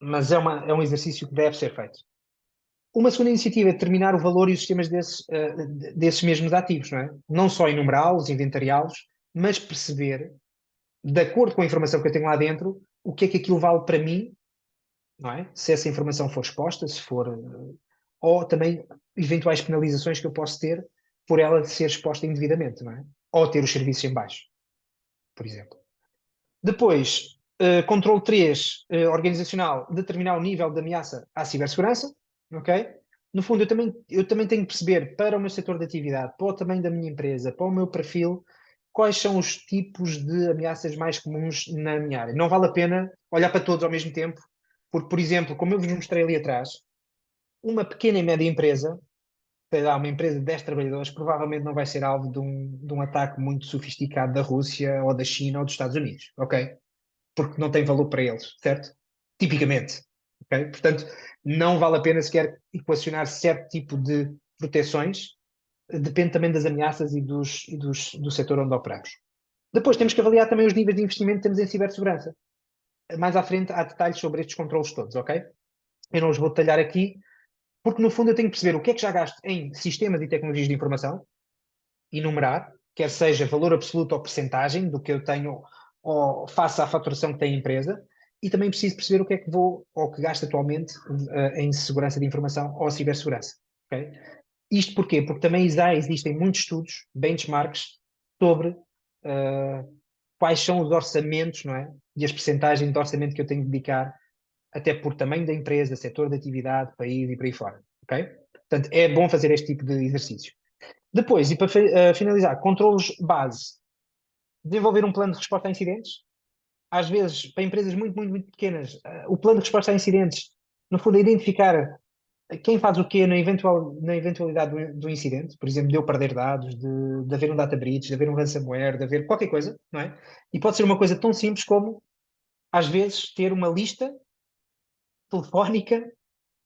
Speaker 2: mas é um exercício que deve ser feito. Uma segunda iniciativa é determinar o valor e os sistemas desses mesmos ativos, não é? Não só enumerá-los, inventariá-los, mas perceber, de acordo com a informação que eu tenho lá dentro, o que é que aquilo vale para mim, não é? Se essa informação for exposta, se for, ou também eventuais penalizações que eu posso ter por ela ser exposta indevidamente, não é? Ou ter os serviços em baixo, por exemplo. Depois, controle 3, organizacional, determinar o nível de ameaça à cibersegurança, ok? No fundo, eu também tenho que perceber para o meu setor de atividade, para o tamanho da minha empresa, para o meu perfil, quais são os tipos de ameaças mais comuns na minha área. Não vale a pena olhar para todos ao mesmo tempo, porque, por exemplo, como eu vos mostrei ali atrás, uma pequena e média empresa, sei lá, uma empresa de 10 trabalhadores, provavelmente não vai ser alvo de um ataque muito sofisticado da Rússia ou da China ou dos Estados Unidos, ok? Porque não tem valor para eles, certo? Tipicamente, ok? Portanto, não vale a pena sequer equacionar certo tipo de proteções, depende também das ameaças e do setor onde operamos. Depois temos que avaliar também os níveis de investimento que temos em cibersegurança. Mais à frente há detalhes sobre estes controles todos, ok? Eu não os vou detalhar aqui, porque no fundo eu tenho que perceber o que é que já gasto em sistemas e tecnologias de informação, enumerar, quer seja valor absoluto ou percentagem do que eu tenho ou face à faturação que tem a empresa, e também preciso perceber o que é que vou ou que gasto atualmente em segurança de informação ou cibersegurança. Okay? Isto porquê? Porque também já existem muitos estudos, benchmarks, sobre quais são os orçamentos, não é? E as percentagens de orçamento que eu tenho de dedicar, até por tamanho da empresa, setor de atividade, país e por aí fora. Okay? Portanto, é bom fazer este tipo de exercício. Depois, e para finalizar, controlos base. Desenvolver um plano de resposta a incidentes. Às vezes, para empresas muito, muito, muito pequenas, o plano de resposta a incidentes, no fundo, é identificar quem faz o quê na eventualidade do incidente. Por exemplo, de eu perder dados, de haver um data breach, de haver um ransomware, de haver qualquer coisa, não é? E pode ser uma coisa tão simples como, às vezes, ter uma lista telefónica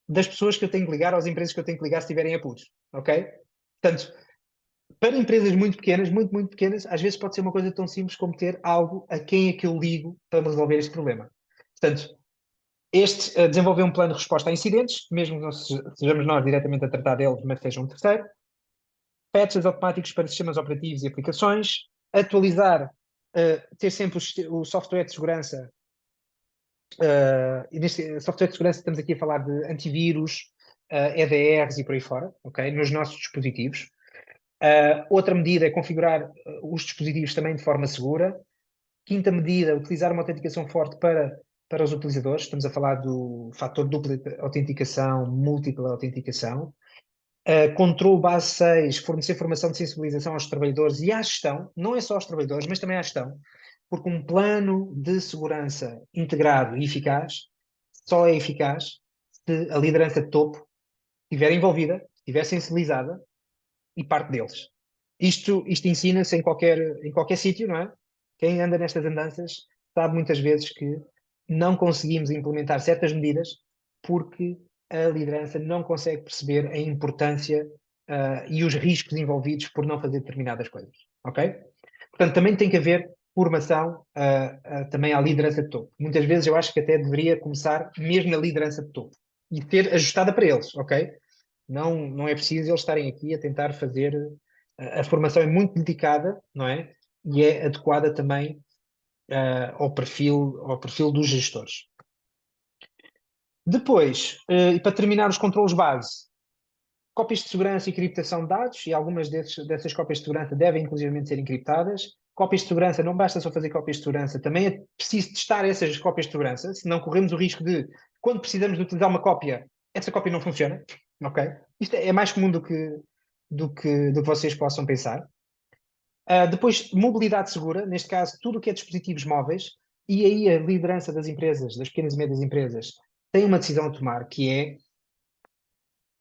Speaker 2: das pessoas que eu tenho que ligar, às empresas que eu tenho que ligar se tiverem apuros, ok? Portanto, para empresas muito pequenas, muito, muito pequenas, às vezes pode ser uma coisa tão simples como ter algo a quem é que eu ligo para me resolver este problema. Portanto, desenvolver um plano de resposta a incidentes, mesmo que não sejamos nós diretamente a tratar deles, mas seja um terceiro. Patches automáticos para sistemas operativos e aplicações. Atualizar, ter sempre o software de segurança. E neste software de segurança estamos aqui a falar de antivírus, EDRs e por aí fora, ok? Nos nossos dispositivos. Outra medida é configurar os dispositivos também de forma segura. Quinta medida, utilizar uma autenticação forte para os utilizadores. Estamos a falar do fator dupla autenticação, múltipla autenticação. Controle base 6, fornecer formação de sensibilização aos trabalhadores e à gestão, não é só aos trabalhadores, mas também à gestão, porque um plano de segurança integrado e eficaz só é eficaz se a liderança de topo estiver envolvida, estiver sensibilizada e parte deles. Isto ensina-se em qualquer sítio, não é? Quem anda nestas andanças sabe muitas vezes que não conseguimos implementar certas medidas porque a liderança não consegue perceber a importância e os riscos envolvidos por não fazer determinadas coisas, ok? Portanto, também tem que haver formação também à liderança de topo. Muitas vezes eu acho que até deveria começar mesmo na liderança de topo e ser ajustada para eles, ok? Não é preciso eles estarem aqui a tentar fazer. A formação é muito dedicada, não é? E é adequada também ao perfil dos gestores. Depois, e para terminar os controles base, cópias de segurança e criptação de dados, e algumas dessas cópias de segurança devem inclusivamente ser encriptadas. Cópias de segurança, não basta só fazer cópias de segurança, também é preciso testar essas cópias de segurança, senão corremos o risco de, quando precisamos de utilizar uma cópia, essa cópia não funciona, ok? Isto é mais comum do que vocês possam pensar. Depois, mobilidade segura, neste caso, tudo o que é dispositivos móveis, e aí a liderança das empresas, das pequenas e médias empresas, tem uma decisão a tomar, que é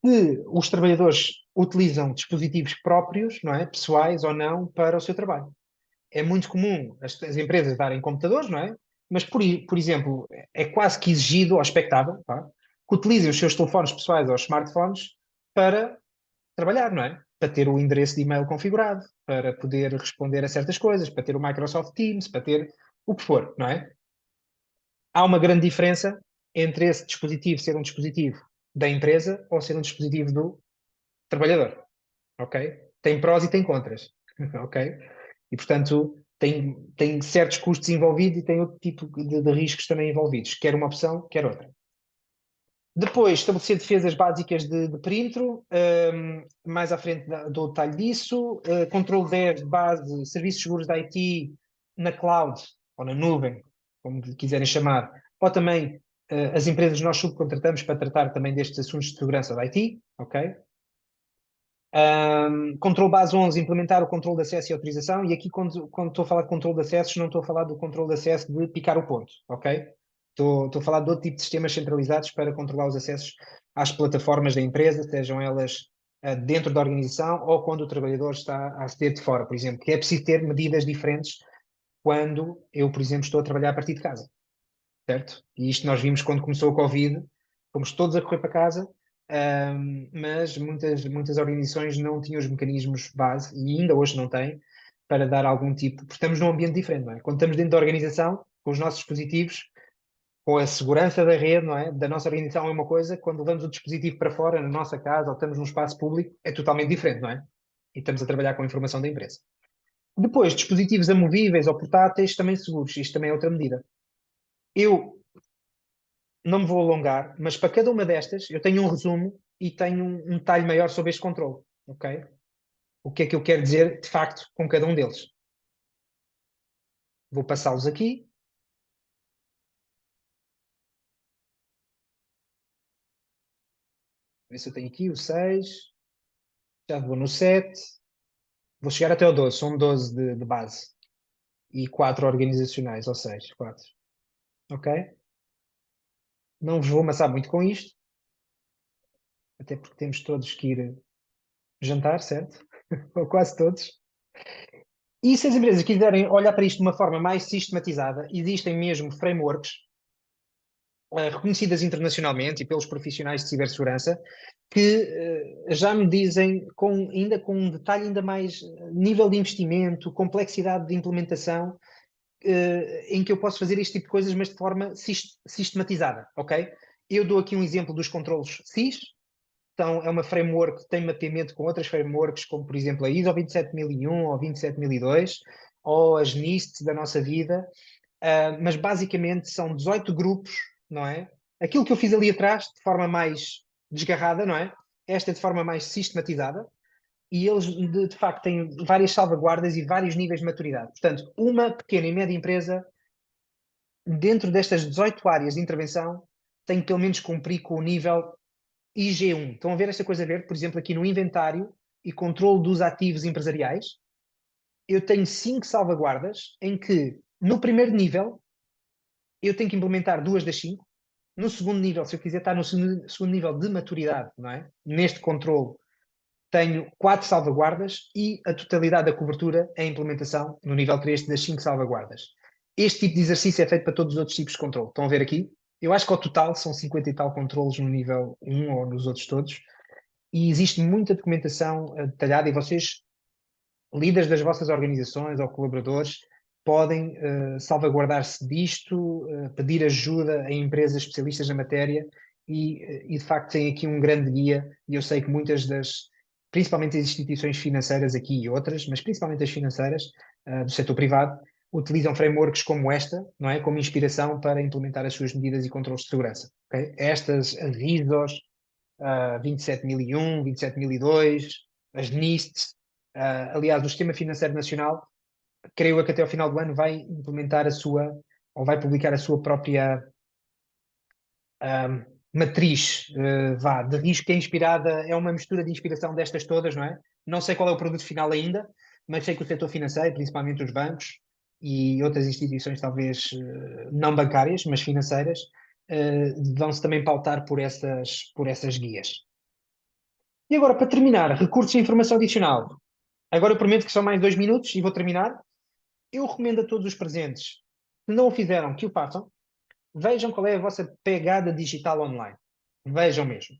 Speaker 2: que os trabalhadores utilizam dispositivos próprios, não é, pessoais ou não, para o seu trabalho. É muito comum as empresas darem computadores, não é? Mas, por exemplo, é quase que exigido ou expectável, tá, que utilizem os seus telefones pessoais ou smartphones para trabalhar, não é? Para ter o endereço de e-mail configurado, para poder responder a certas coisas, para ter o Microsoft Teams, para ter o que for, não é? Há uma grande diferença entre esse dispositivo ser um dispositivo da empresa ou ser um dispositivo do trabalhador, ok? Tem prós e tem contras, ok? E, portanto, tem certos custos envolvidos e tem outro tipo de riscos também envolvidos, quer uma opção, quer outra. Depois, estabelecer defesas básicas de perímetro, mais à frente do detalhe disso. Controle 10 de base, serviços seguros da IT na cloud, ou na nuvem, como quiserem chamar, ou também as empresas nós subcontratamos para tratar também destes assuntos de segurança da IT, ok? Controle base 11, implementar o controle de acesso e autorização, e aqui quando estou a falar de controle de acessos, não estou a falar do controle de acesso de picar o ponto, ok? Estou a falar de outro tipo de sistemas centralizados para controlar os acessos às plataformas da empresa, sejam elas dentro da organização ou quando o trabalhador está a aceder de fora, por exemplo, que é preciso ter medidas diferentes quando eu, por exemplo, estou a trabalhar a partir de casa, certo? E isto nós vimos quando começou a Covid, fomos todos a correr para casa, mas muitas organizações não tinham os mecanismos base, e ainda hoje não têm, para dar algum tipo, porque estamos num ambiente diferente, não é? Quando estamos dentro da organização, com os nossos dispositivos, com a segurança da rede, não é? Da nossa organização é uma coisa, quando levamos o dispositivo para fora, na nossa casa, ou estamos num espaço público, é totalmente diferente, não é? E estamos a trabalhar com a informação da empresa. Depois, dispositivos amovíveis ou portáteis, também seguros. Isto também é outra medida. Eu não me vou alongar, mas para cada uma destas, eu tenho um resumo e tenho um detalhe maior sobre este controle, ok? O que é que eu quero dizer, de facto, com cada um deles. Vou passá-los aqui. Ver se eu tenho aqui o 6. Já vou no 7. Vou chegar até o 12. São 12 de base. E 4 organizacionais, ou 6. 4. Ok? Não vos vou amassar muito com isto. Até porque temos todos que ir jantar, certo? Ou quase todos. E se as empresas quiserem olhar para isto de uma forma mais sistematizada, existem mesmo frameworks reconhecidas internacionalmente e pelos profissionais de cibersegurança, que já me dizem, ainda com um detalhe ainda mais, nível de investimento, complexidade de implementação, em que eu posso fazer este tipo de coisas, mas de forma sistematizada, ok? Eu dou aqui um exemplo dos controlos SIS. Então, é uma framework que tem mapeamento com outras frameworks, como, por exemplo, a ISO 27001 ou 27002, ou as NIST da nossa vida, mas basicamente são 18 grupos, não é? Aquilo que eu fiz ali atrás, de forma mais desgarrada, não é? Esta de forma mais sistematizada, e eles, de facto, têm várias salvaguardas e vários níveis de maturidade. Portanto, uma pequena e média empresa, dentro destas 18 áreas de intervenção, tem que pelo menos cumprir com o nível IG1. Estão a ver esta coisa verde? Por exemplo, aqui no inventário e controle dos ativos empresariais, eu tenho 5 salvaguardas em que, no primeiro nível, eu tenho que implementar 2 das 5. No segundo nível, se eu quiser estar no segundo nível de maturidade, não é? Neste controle, tenho 4 salvaguardas e a totalidade da cobertura é a implementação no nível 3 das 5 salvaguardas. Este tipo de exercício é feito para todos os outros tipos de controle. Estão a ver aqui? Eu acho que ao total são 50 e tal controles no nível 1 ou nos outros todos. E existe muita documentação detalhada e vocês, líderes das vossas organizações ou colaboradores, podem salvaguardar-se disto, pedir ajuda a empresas especialistas na matéria e de facto tem aqui um grande guia e eu sei que muitas principalmente as instituições financeiras aqui e outras, mas principalmente as financeiras do setor privado, utilizam frameworks como esta, não é? Como inspiração para implementar as suas medidas e controles de segurança. Okay? Estas, as ISOs, 27001, 27002, as NIST, aliás, o Sistema Financeiro Nacional, creio eu que até ao final do ano vai implementar ou vai publicar a sua própria matriz de risco, que é inspirada, é uma mistura de inspiração destas todas, não é? Não sei qual é o produto final ainda, mas sei que o setor financeiro, principalmente os bancos e outras instituições talvez não bancárias, mas financeiras, vão-se também pautar por essas guias. E agora, para terminar, recursos de informação adicional. Agora eu prometo que são mais 2 minutos e vou terminar. Eu recomendo a todos os presentes, se não o fizeram, que o façam. Vejam qual é a vossa pegada digital online. Vejam mesmo.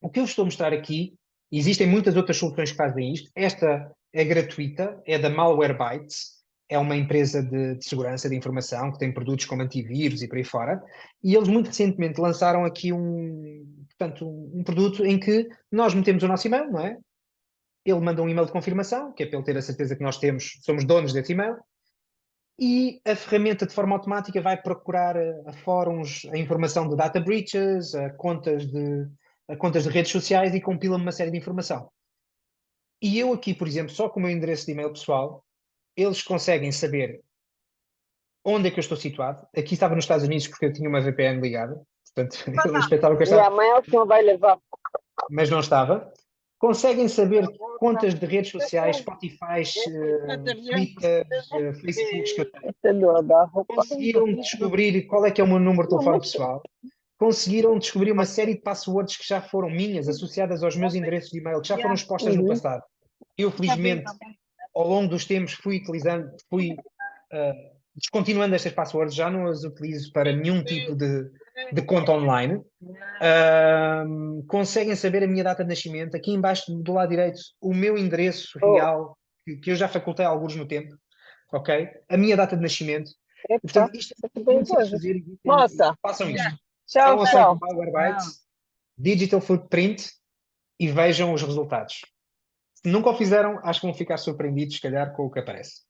Speaker 2: O que eu estou a mostrar aqui, existem muitas outras soluções que fazem isto. Esta é gratuita, é da Malwarebytes, é uma empresa de segurança de informação que tem produtos como antivírus e por aí fora. E eles muito recentemente lançaram aqui um produto em que nós metemos o nosso e-mail, não é? Ele manda um e-mail de confirmação, que é para ele ter a certeza que nós somos donos desse e-mail. E a ferramenta, de forma automática, vai procurar a fóruns a informação de data breaches, a contas de redes sociais e compila-me uma série de informação. E eu aqui, por exemplo, só com o meu endereço de e-mail pessoal, eles conseguem saber onde é que eu estou situado. Aqui estava nos Estados Unidos porque eu tinha uma VPN ligada, portanto, eles pensavam que eu estava...
Speaker 5: E amanhã o senhor vai levar.
Speaker 2: Mas não estava. Conseguem saber contas de redes sociais, Spotify, Twitter, Facebooks que eu tenho. Conseguiram descobrir qual é que é o meu número de telefone pessoal. Conseguiram descobrir uma série de passwords que já foram minhas, associadas aos meus endereços de e-mail, que já foram expostas no passado. Eu, felizmente, ao longo dos tempos, fui descontinuando estas passwords, já não as utilizo para nenhum tipo de conta online. Conseguem saber a minha data de nascimento. Aqui embaixo do lado direito, o meu endereço real, que eu já facultei alguns no tempo, ok? A minha data de nascimento. E, portanto, isto é muito simples de fazer.
Speaker 5: Nossa.
Speaker 2: Façam isto.
Speaker 5: Tchau,
Speaker 2: Vão ao site do Malwarebytes, Digital Footprint e vejam os resultados. Se nunca o fizeram, acho que vão ficar surpreendidos, se calhar, com o que aparece.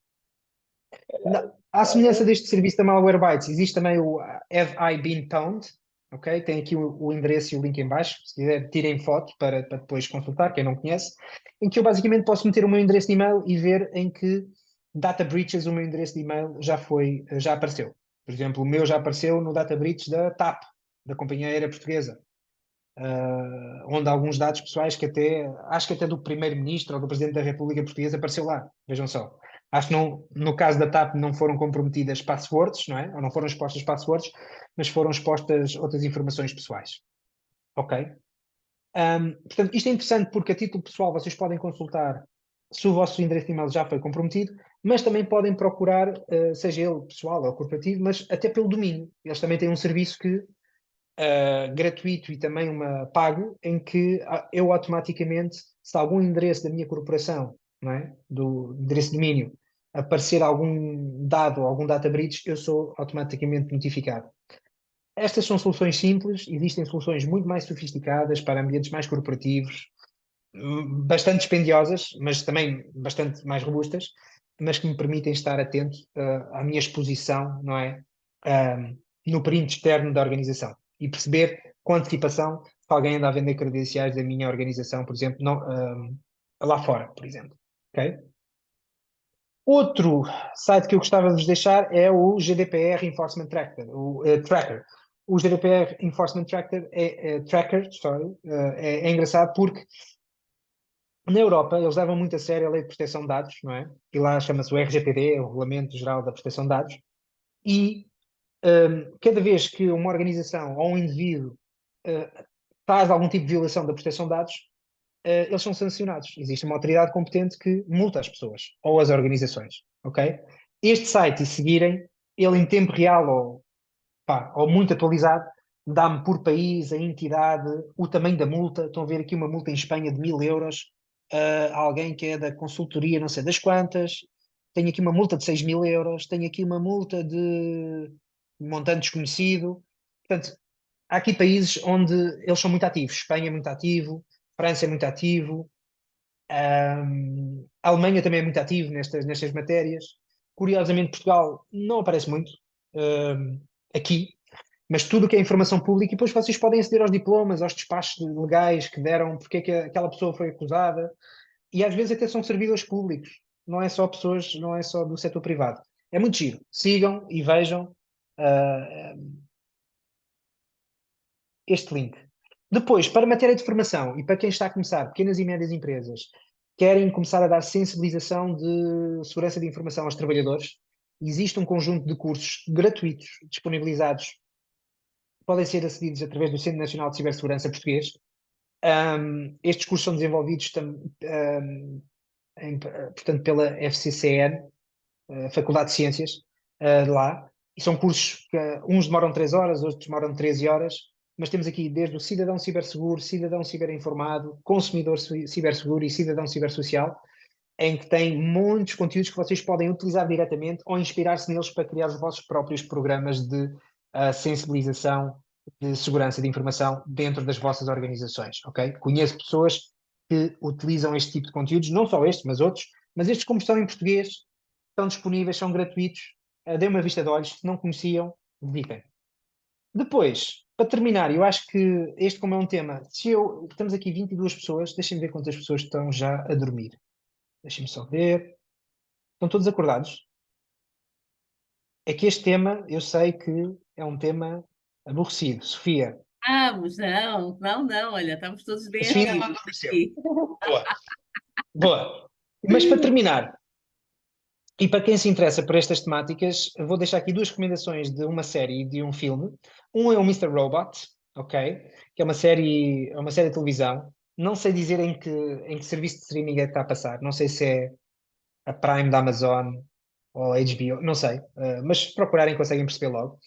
Speaker 2: À semelhança deste serviço da Malwarebytes, existe também o Have I Been Pwned? Okay? Tem aqui o endereço e o link em baixo, se quiser tirem foto para depois consultar, quem não conhece, em que eu basicamente posso meter o meu endereço de e-mail e ver em que data breaches o meu endereço de e-mail já apareceu. Por exemplo, o meu já apareceu no data breach da TAP, da Companhia Aérea Portuguesa, onde alguns dados pessoais acho que até do Primeiro-Ministro ou do Presidente da República Portuguesa apareceu lá, vejam só. Acho que no caso da TAP não foram comprometidas passwords, não é? Ou não foram expostas passwords, mas foram expostas outras informações pessoais. Ok? Portanto, isto é interessante porque a título pessoal vocês podem consultar se o vosso endereço de e-mail já foi comprometido, mas também podem procurar, seja ele pessoal ou corporativo, mas até pelo domínio. Eles também têm um serviço gratuito e também pago, em que eu automaticamente, se algum endereço da minha corporação, não é? Do endereço de domínio, aparecer algum dado ou algum data breach, eu sou automaticamente notificado. Estas são soluções simples, existem soluções muito mais sofisticadas para ambientes mais corporativos, bastante dispendiosas, mas também bastante mais robustas, mas que me permitem estar atento à minha exposição, não é? No perímetro externo da organização e perceber com antecipação se alguém anda a vender credenciais da minha organização, por exemplo, não, lá fora, por exemplo. Ok? Outro site que eu gostava de vos deixar é o GDPR Enforcement Tracker. Tracker. O GDPR Enforcement Tracker, sorry, é engraçado porque na Europa eles levam muito a sério a lei de proteção de dados, não é? E lá chama-se o RGPD, o Regulamento Geral da Proteção de Dados. E cada vez que uma organização ou um indivíduo faz algum tipo de violação da proteção de dados, eles são sancionados. Existe uma autoridade competente que multa as pessoas ou as organizações, ok? Este site, e seguirem, ele em tempo real ou muito atualizado, dá-me por país, a entidade, o tamanho da multa. Estão a ver aqui uma multa em Espanha de 1.000 euros, alguém que é da consultoria não sei das quantas, tenho aqui uma multa de 6.000 euros, tenho aqui uma multa de montante desconhecido. Portanto, há aqui países onde eles são muito ativos. Espanha é muito ativo, França é muito ativo, a Alemanha também é muito ativo nestas matérias. Curiosamente, Portugal não aparece muito aqui, mas tudo o que é informação pública, e depois vocês podem aceder aos diplomas, aos despachos legais que deram, porque é que aquela pessoa foi acusada, e às vezes até são servidores públicos, não é só pessoas, não é só do setor privado. É muito giro. Sigam e vejam este link. Depois, para matéria de formação e para quem está a começar, pequenas e médias empresas, querem começar a dar sensibilização de segurança de informação aos trabalhadores, existe um conjunto de cursos gratuitos disponibilizados, podem ser acedidos através do Centro Nacional de Cibersegurança Português. Estes cursos são desenvolvidos portanto, pela FCCN, Faculdade de Ciências, lá, e são cursos que uns demoram 3 horas, outros demoram 13 horas, mas temos aqui desde o cidadão ciberseguro, cidadão ciberinformado, consumidor ciberseguro e cidadão cibersocial, em que tem muitos conteúdos que vocês podem utilizar diretamente ou inspirar-se neles para criar os vossos próprios programas de sensibilização de segurança de informação dentro das vossas organizações, ok? Conheço pessoas que utilizam este tipo de conteúdos, não só este, mas outros, mas estes, como estão em português, estão disponíveis, são gratuitos, dêem uma vista de olhos, se não conheciam, dediquem. Depois, para terminar, eu acho que este, como é um tema, estamos aqui 22 pessoas, deixem-me ver quantas pessoas estão já a dormir. Deixem-me só ver. Estão todos acordados? É que este tema, eu sei que é um tema aborrecido. Sofia.
Speaker 1: Vamos, não, não, não, olha, estamos todos
Speaker 2: A
Speaker 1: bem
Speaker 2: Sofia ainda não
Speaker 1: ativos
Speaker 2: adormeceu.
Speaker 1: aqui.
Speaker 2: Boa. Boa. Mas para terminar, e para quem se interessa por estas temáticas, vou deixar aqui 2 recomendações de uma série e de um filme. Um é o Mr. Robot, ok? Que é uma série de televisão. Não sei dizer em que serviço de streaming é que está a passar. Não sei se é a Prime da Amazon ou a HBO, não sei. Mas se procurarem conseguem perceber logo.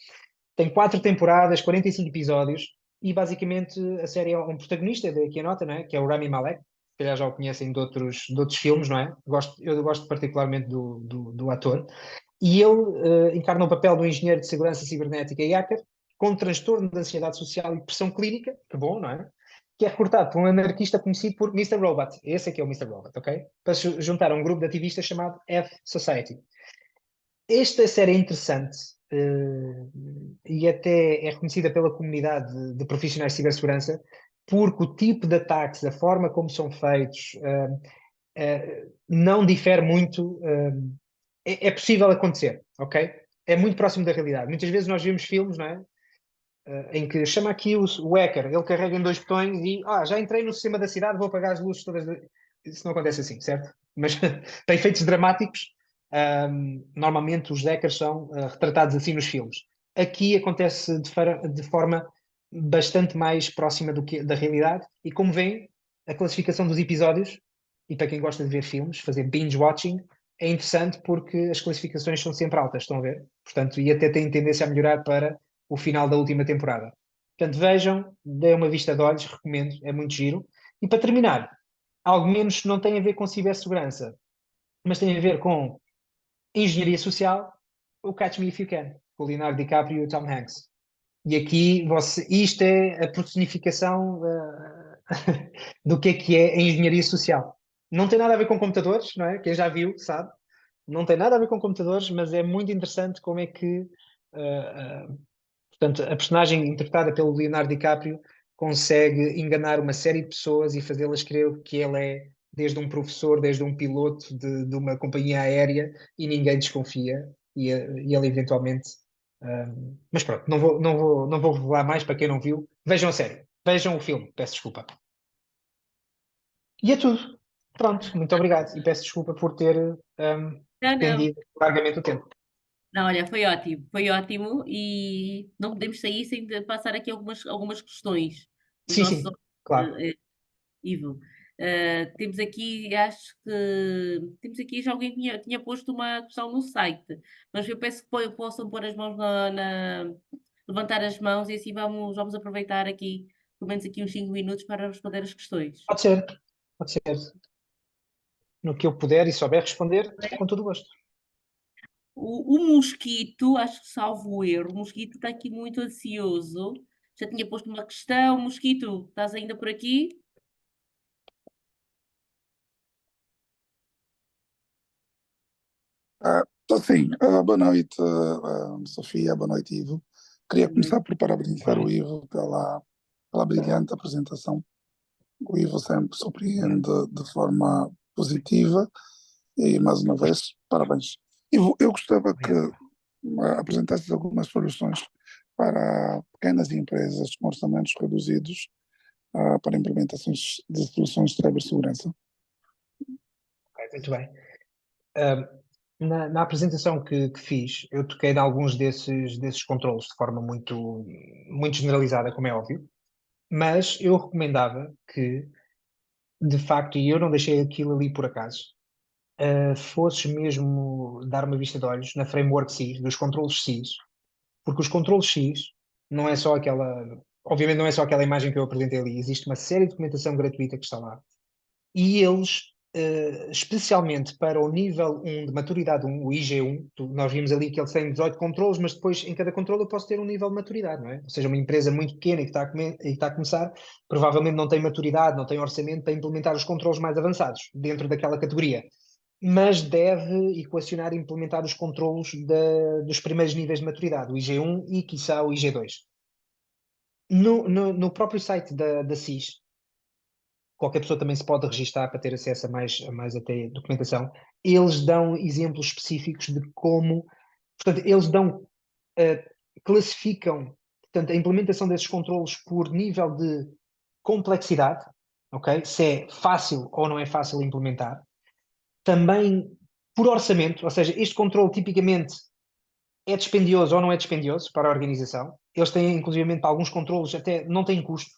Speaker 2: Tem 4 temporadas, 45 episódios, e basicamente a série é um protagonista, daqui a nota, não é? Que é o Rami Malek. Se calhar já o conhecem de outros filmes, não é? Eu gosto particularmente do ator. E ele encarna o papel do engenheiro de segurança cibernética e hacker com transtorno de ansiedade social e depressão clínica, que bom, não é? Que é recrutado por um anarquista conhecido por Mr. Robot. Esse é que é o Mr. Robot, ok? Para se juntar a um grupo de ativistas chamado F-Society. Esta série é interessante e até é reconhecida pela comunidade de profissionais de cibersegurança porque o tipo de ataques, a forma como são feitos, não difere muito. É possível acontecer, ok? É muito próximo da realidade. Muitas vezes nós vemos filmes, não é? Em que chama aqui o hacker, ele carrega em 2 botões e já entrei no sistema da cidade, vou apagar as luzes todas. Isso não acontece assim, certo? Mas para efeitos dramáticos, normalmente os hackers são retratados assim nos filmes. Aqui acontece de forma bastante mais próxima da realidade e como veem, a classificação dos episódios, e para quem gosta de ver filmes, fazer binge watching, é interessante porque as classificações são sempre altas, estão a ver? Portanto, e até tem tendência a melhorar para o final da última temporada. Portanto, vejam, deem uma vista de olhos, recomendo, é muito giro. E para terminar, algo menos não tem a ver com cibersegurança, mas tem a ver com engenharia social, o Catch Me If You Can, com o Leonardo DiCaprio e o Tom Hanks. E aqui, isto é a personificação do que é a engenharia social. Não tem nada a ver com computadores, não é? Quem já viu sabe. Não tem nada a ver com computadores, mas é muito interessante como é que portanto, a personagem interpretada pelo Leonardo DiCaprio consegue enganar uma série de pessoas e fazê-las crer que ele é desde um professor, desde um piloto de uma companhia aérea e ninguém desconfia e ele eventualmente... mas pronto, não vou revelar mais para quem não viu. Vejam a série, vejam o filme, peço desculpa. E é tudo. Pronto, muito obrigado e peço desculpa por ter
Speaker 1: Não, não.
Speaker 2: estendido largamente o tempo.
Speaker 1: Não, olha, foi ótimo e não podemos sair sem passar aqui algumas questões dos
Speaker 2: Sim,
Speaker 1: nossos
Speaker 2: sim, claro.
Speaker 1: Ivo. Temos aqui, acho que temos aqui já alguém que tinha posto uma questão no site, mas eu peço que possam pôr as mãos levantar as mãos e assim vamos aproveitar aqui, pelo menos aqui uns 5 minutos para responder as questões.
Speaker 2: Pode ser, pode ser. No que eu puder e souber responder, com todo o gosto.
Speaker 1: O mosquito, acho que salvo o erro, o mosquito está aqui muito ansioso. Já tinha posto uma questão. Mosquito, estás ainda por aqui?
Speaker 5: Então, sim, boa noite, Sofia, boa noite, Ivo. Queria começar por parabenizar o Ivo pela brilhante apresentação. O Ivo sempre surpreende de forma positiva e, mais uma vez, parabéns. Ivo, eu gostava que apresentasses algumas soluções para pequenas empresas com orçamentos reduzidos para implementações de soluções de cibersegurança.
Speaker 2: Ok, muito bem. Na apresentação que fiz, eu toquei em alguns desses controles de forma muito, muito generalizada, como é óbvio, mas eu recomendava que, de facto, e eu não deixei aquilo ali por acaso, fosses mesmo dar uma vista de olhos na framework SIS, dos controles SIS, porque os controles X não é só aquela, obviamente não é só aquela imagem que eu apresentei ali, existe uma série de documentação gratuita que está lá. E eles, especialmente para o nível 1 de maturidade 1, o IG1, nós vimos ali que eles têm 18 controles, mas depois em cada controle eu posso ter um nível de maturidade, não é? Ou seja, uma empresa muito pequena que está a começar, provavelmente não tem maturidade, não tem orçamento para implementar os controles mais avançados dentro daquela categoria, mas deve equacionar e implementar os controlos dos primeiros níveis de maturidade, o IG1 e, quiçá, o IG2. No próprio site da SIS, qualquer pessoa também se pode registar para ter acesso a mais até documentação. Eles dão exemplos específicos de como, portanto, eles classificam, portanto, a implementação desses controlos por nível de complexidade, ok? Se é fácil ou não é fácil implementar. Também por orçamento, ou seja, este controle tipicamente é dispendioso ou não é dispendioso para a organização. Eles têm, inclusivamente, para alguns controlos até não têm custo,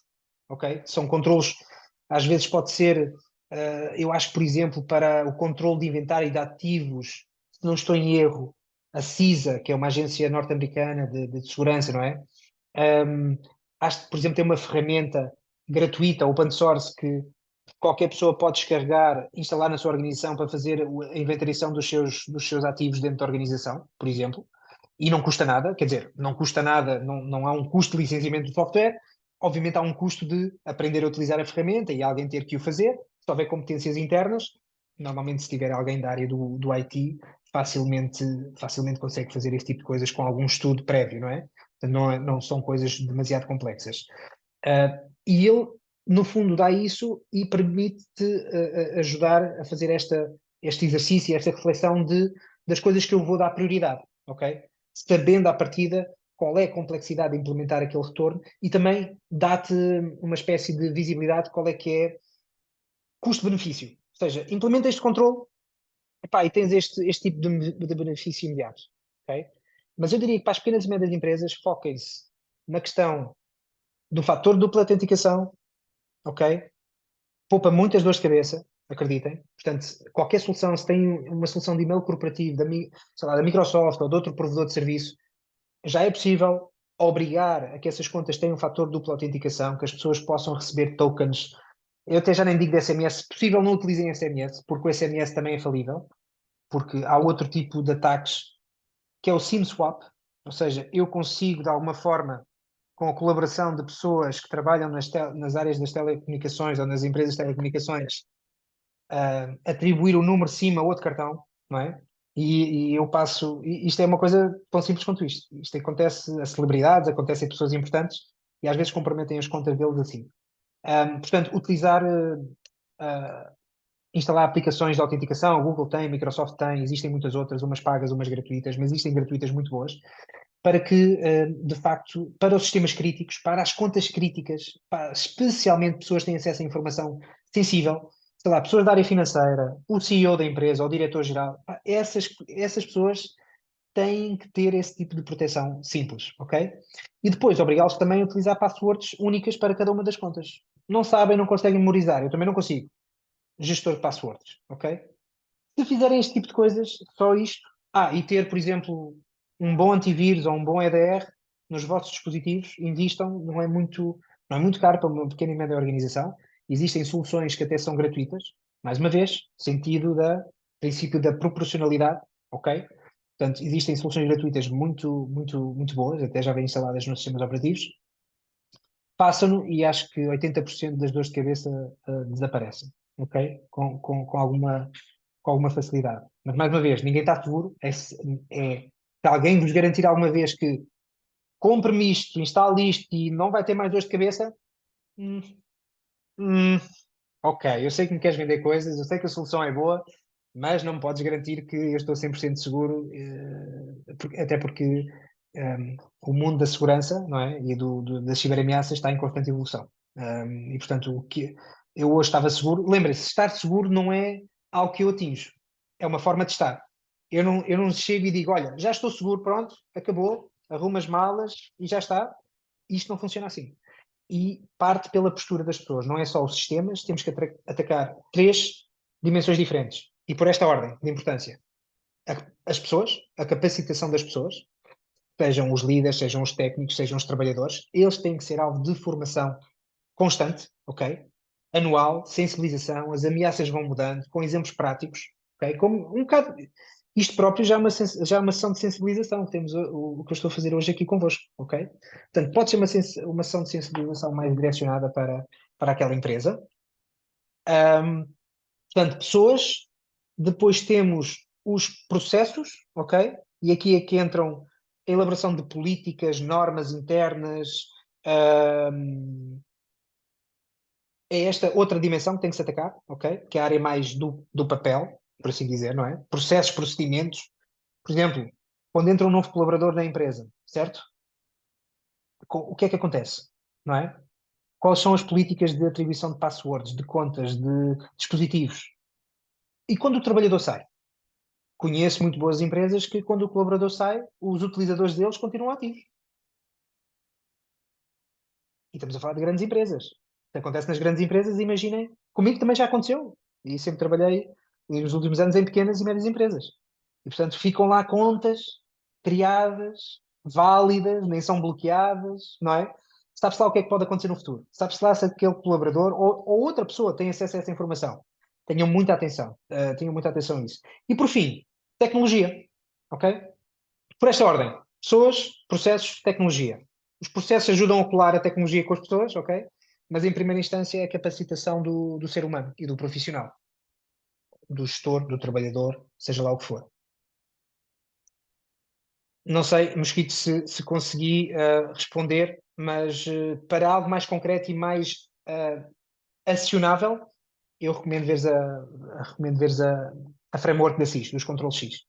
Speaker 2: ok? São controlos, às vezes pode ser, eu acho que, por exemplo, para o controle de inventário de ativos, se não estou em erro, a CISA, que é uma agência norte-americana de segurança, não é? Acho que, por exemplo, tem uma ferramenta gratuita, open source, que qualquer pessoa pode descarregar, instalar na sua organização para fazer a inventariação dos seus ativos dentro da organização, por exemplo, e não custa nada, quer dizer, não custa nada, não há um custo de licenciamento do software, obviamente há um custo de aprender a utilizar a ferramenta e alguém ter que o fazer, se houver competências internas, normalmente se tiver alguém da área do IT, facilmente consegue fazer este tipo de coisas com algum estudo prévio, não é? Não são coisas demasiado complexas. E ele, no fundo, dá isso e permite-te ajudar a fazer este exercício, esta reflexão das coisas que eu vou dar prioridade, ok? Sabendo à partida qual é a complexidade de implementar aquele retorno e também dá-te uma espécie de visibilidade de qual é que é custo-benefício. Ou seja, implementa este controle, epá, e tens este tipo de benefício imediato, ok? Mas eu diria que para as pequenas e médias empresas, foquem-se na questão do fator dupla autenticação, ok? Poupa muitas dores de cabeça, acreditem. Portanto, qualquer solução, se tem uma solução de e-mail corporativo sei lá, da Microsoft ou de outro provedor de serviço, já é possível obrigar a que essas contas tenham um fator de dupla autenticação, que as pessoas possam receber tokens. Eu até já nem digo de SMS, se possível não utilizem SMS, porque o SMS também é falível, porque há outro tipo de ataques, que é o SIM swap, ou seja, eu consigo de alguma forma, com a colaboração de pessoas que trabalham nas áreas das telecomunicações ou nas empresas de telecomunicações, atribuir o número SIM a outro cartão, não é? E eu passo. Isto é uma coisa tão simples quanto isto. Isto acontece a celebridades, acontece a pessoas importantes. e às vezes comprometem as contas deles assim. Portanto, utilizar, instalar aplicações de autenticação, a Google tem, a Microsoft tem, existem muitas outras, umas pagas, umas gratuitas, mas existem gratuitas muito boas, para que, de facto, para os sistemas críticos, para as contas críticas, especialmente pessoas que têm acesso a informação sensível, sei lá, pessoas da área financeira, o CEO da empresa, ou o diretor-geral, essas pessoas têm que ter esse tipo de proteção simples, ok? E depois obrigá-los também a utilizar passwords únicas para cada uma das contas. Não sabem, não conseguem memorizar, eu também não consigo. Gestor de passwords, ok? Se fizerem este tipo de coisas, só isto, e ter, por exemplo, um bom antivírus ou um bom EDR nos vossos dispositivos, invistam, não é muito caro para uma pequena e média organização, existem soluções que até são gratuitas, mais uma vez, princípio da proporcionalidade, ok? Portanto, existem soluções gratuitas muito, muito, muito boas, até já vêm instaladas nos sistemas operativos, façam-no e acho que 80% das dores de cabeça desaparecem, ok? Com alguma facilidade. Mas, mais uma vez, ninguém está seguro. Se alguém vos garantir alguma vez que compre-me isto, instale isto e não vai ter mais dores de cabeça, hum, ok, eu sei que me queres vender coisas, eu sei que a solução é boa, mas não me podes garantir que eu estou 100% seguro, até porque o mundo da segurança, não é? E das ciberameaças está em constante evolução. E, portanto, o que eu hoje estava seguro. Lembrem-se, estar seguro não é algo que eu atinjo, é uma forma de estar. Eu não chego e digo, olha, já estou seguro, pronto, acabou, arrumo as malas e já está. Isto não funciona assim. E parte pela postura das pessoas, não é só os sistemas, temos que atacar 3 dimensões diferentes. E por esta ordem de importância: as pessoas, a capacitação das pessoas, sejam os líderes, sejam os técnicos, sejam os trabalhadores, eles têm que ser alvo de formação constante, ok? Anual, sensibilização, as ameaças vão mudando, com exemplos práticos, ok? Como um bocado, isto próprio já é uma sessão de sensibilização, temos o que eu estou a fazer hoje aqui convosco, ok? Portanto, pode ser uma sessão de sensibilização mais direcionada para aquela empresa. Portanto, pessoas, depois temos os processos, ok? E aqui é que entram a elaboração de políticas, normas internas, é esta outra dimensão que tem que se atacar, ok? Que é a área mais do papel, por assim dizer, não é? Processos, procedimentos. Por exemplo, quando entra um novo colaborador na empresa, certo? O que é que acontece, não é? Quais são as políticas de atribuição de passwords, de contas, de dispositivos? E quando o trabalhador sai? Conheço muito boas empresas que, quando o colaborador sai, os utilizadores deles continuam ativos. E estamos a falar de grandes empresas. Se acontece nas grandes empresas, imaginem, comigo também já aconteceu. E sempre trabalhei nos últimos anos em pequenas e médias empresas. E, portanto, ficam lá contas criadas, válidas, nem são bloqueadas, não é? Sabe-se lá o que é que pode acontecer no futuro. Sabe-se lá se aquele colaborador ou outra pessoa tem acesso a essa informação. Tenham muita atenção. Tenham muita atenção a isso. E, por fim, tecnologia. Ok? Por esta ordem. Pessoas, processos, tecnologia. Os processos ajudam a colar a tecnologia com as pessoas, ok? Mas em primeira instância é a capacitação do ser humano e do profissional, do gestor, do trabalhador, seja lá o que for. Não sei, Mosquito, se consegui responder, mas para algo mais concreto e mais acionável, eu recomendo veres a framework da CIS, dos Control X,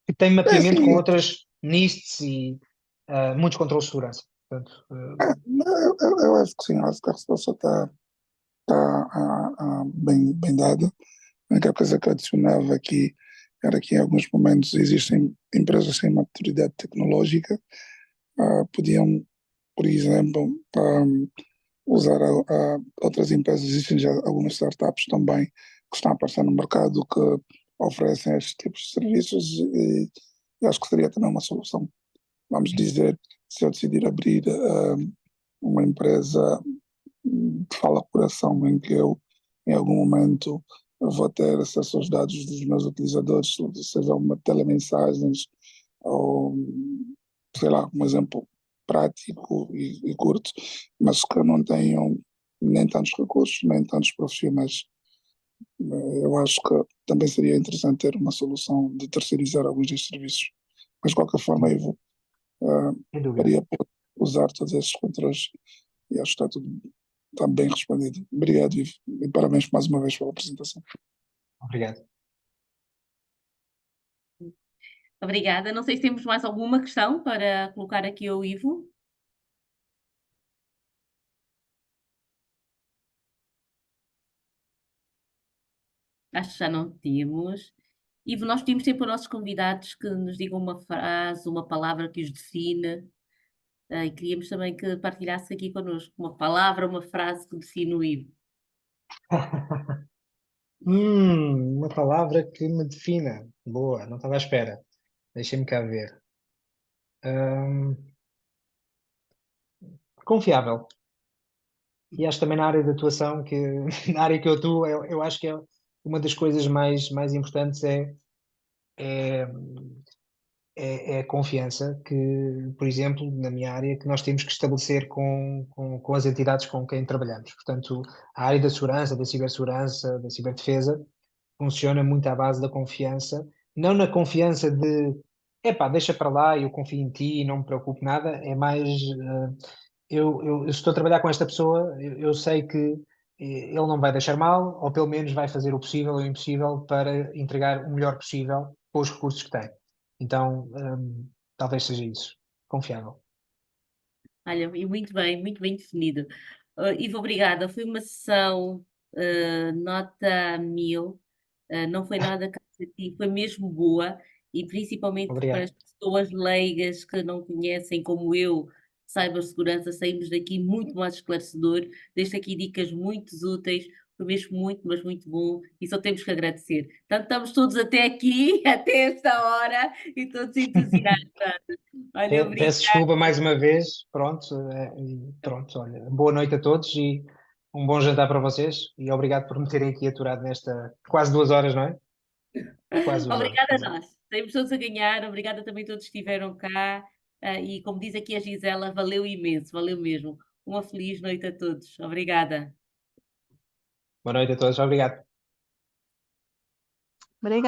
Speaker 2: que tem mapeamento com
Speaker 5: Sim,
Speaker 2: outras NISTs e muitos controles de segurança. Portanto,
Speaker 5: eu acho que sim, acho que a resposta está bem dada. A única coisa que eu adicionava aqui era que em alguns momentos existem empresas sem maturidade tecnológica, podiam, por exemplo, usar outras empresas. Existem já algumas startups também que estão a aparecer no mercado que oferecem estes tipos de serviços e acho que seria também uma solução. Vamos dizer, se eu decidir abrir uma empresa de fala coração em que eu, em algum momento, vou ter acesso aos dados dos meus utilizadores, seja uma telemensagens ou, sei lá, um exemplo prático e curto, mas que não tenham nem tantos recursos, nem tantos profissionais. Eu acho que também seria interessante ter uma solução de terceirizar alguns destes serviços. Mas, de qualquer forma, Ivo,
Speaker 2: sem dúvida.
Speaker 5: faria usar todos esses controles e acho que está bem respondido. Obrigado, Ivo, e parabéns mais uma vez pela apresentação.
Speaker 2: Obrigado.
Speaker 1: Obrigada. Não sei se temos mais alguma questão para colocar aqui ao Ivo. Acho que já não temos. Ivo, nós pedimos sempre aos nossos convidados que nos digam uma frase, uma palavra que os define, e queríamos também que partilhasse aqui connosco uma palavra, uma frase que define o Ivo.
Speaker 2: Uma palavra que me defina. Boa, não estava à espera. Deixem-me cá ver. Hum, confiável. E acho também na área de atuação, que, na área que eu atuo, eu acho que é uma das coisas mais importantes é, é a confiança que, por exemplo, na minha área, que nós temos que estabelecer com as entidades com quem trabalhamos. Portanto, a área da segurança, da cibersegurança, da ciberdefesa, funciona muito à base da confiança, não na confiança de epá, deixa para lá, eu confio em ti e não me preocupo nada, é mais eu estou a trabalhar com esta pessoa, eu sei que ele não vai deixar mal, ou pelo menos vai fazer o possível ou o impossível para entregar o melhor possível com os recursos que tem. Então, talvez seja isso, confiável.
Speaker 1: Olha, e muito bem definido. Ivo, obrigada. Foi uma sessão nota 1000. Não foi nada cansativo, foi mesmo boa e principalmente para
Speaker 2: Obrigado.
Speaker 1: as pessoas leigas que não conhecem, como eu, cibersegurança, saímos daqui muito mais esclarecedor. Deixo aqui dicas muito úteis, foi mesmo muito, mas muito bom e só temos que agradecer. Portanto, estamos todos até aqui, até esta hora e todos entusiasmados. Olha,
Speaker 2: Peço
Speaker 1: obrigada.
Speaker 2: desculpa mais uma vez, pronto, e pronto, olha, boa noite a todos e um bom jantar para vocês e obrigado por me terem aqui aturado nesta quase 2 horas, não é? Quase 2 horas,
Speaker 1: Obrigada a
Speaker 2: exato.
Speaker 1: nós. Temos todos a ganhar. Obrigada também a todos que estiveram cá. E como diz aqui a Gisela, valeu imenso, valeu mesmo. Uma feliz noite a todos. Obrigada.
Speaker 2: Boa noite a todos, obrigado.
Speaker 6: Obrigada.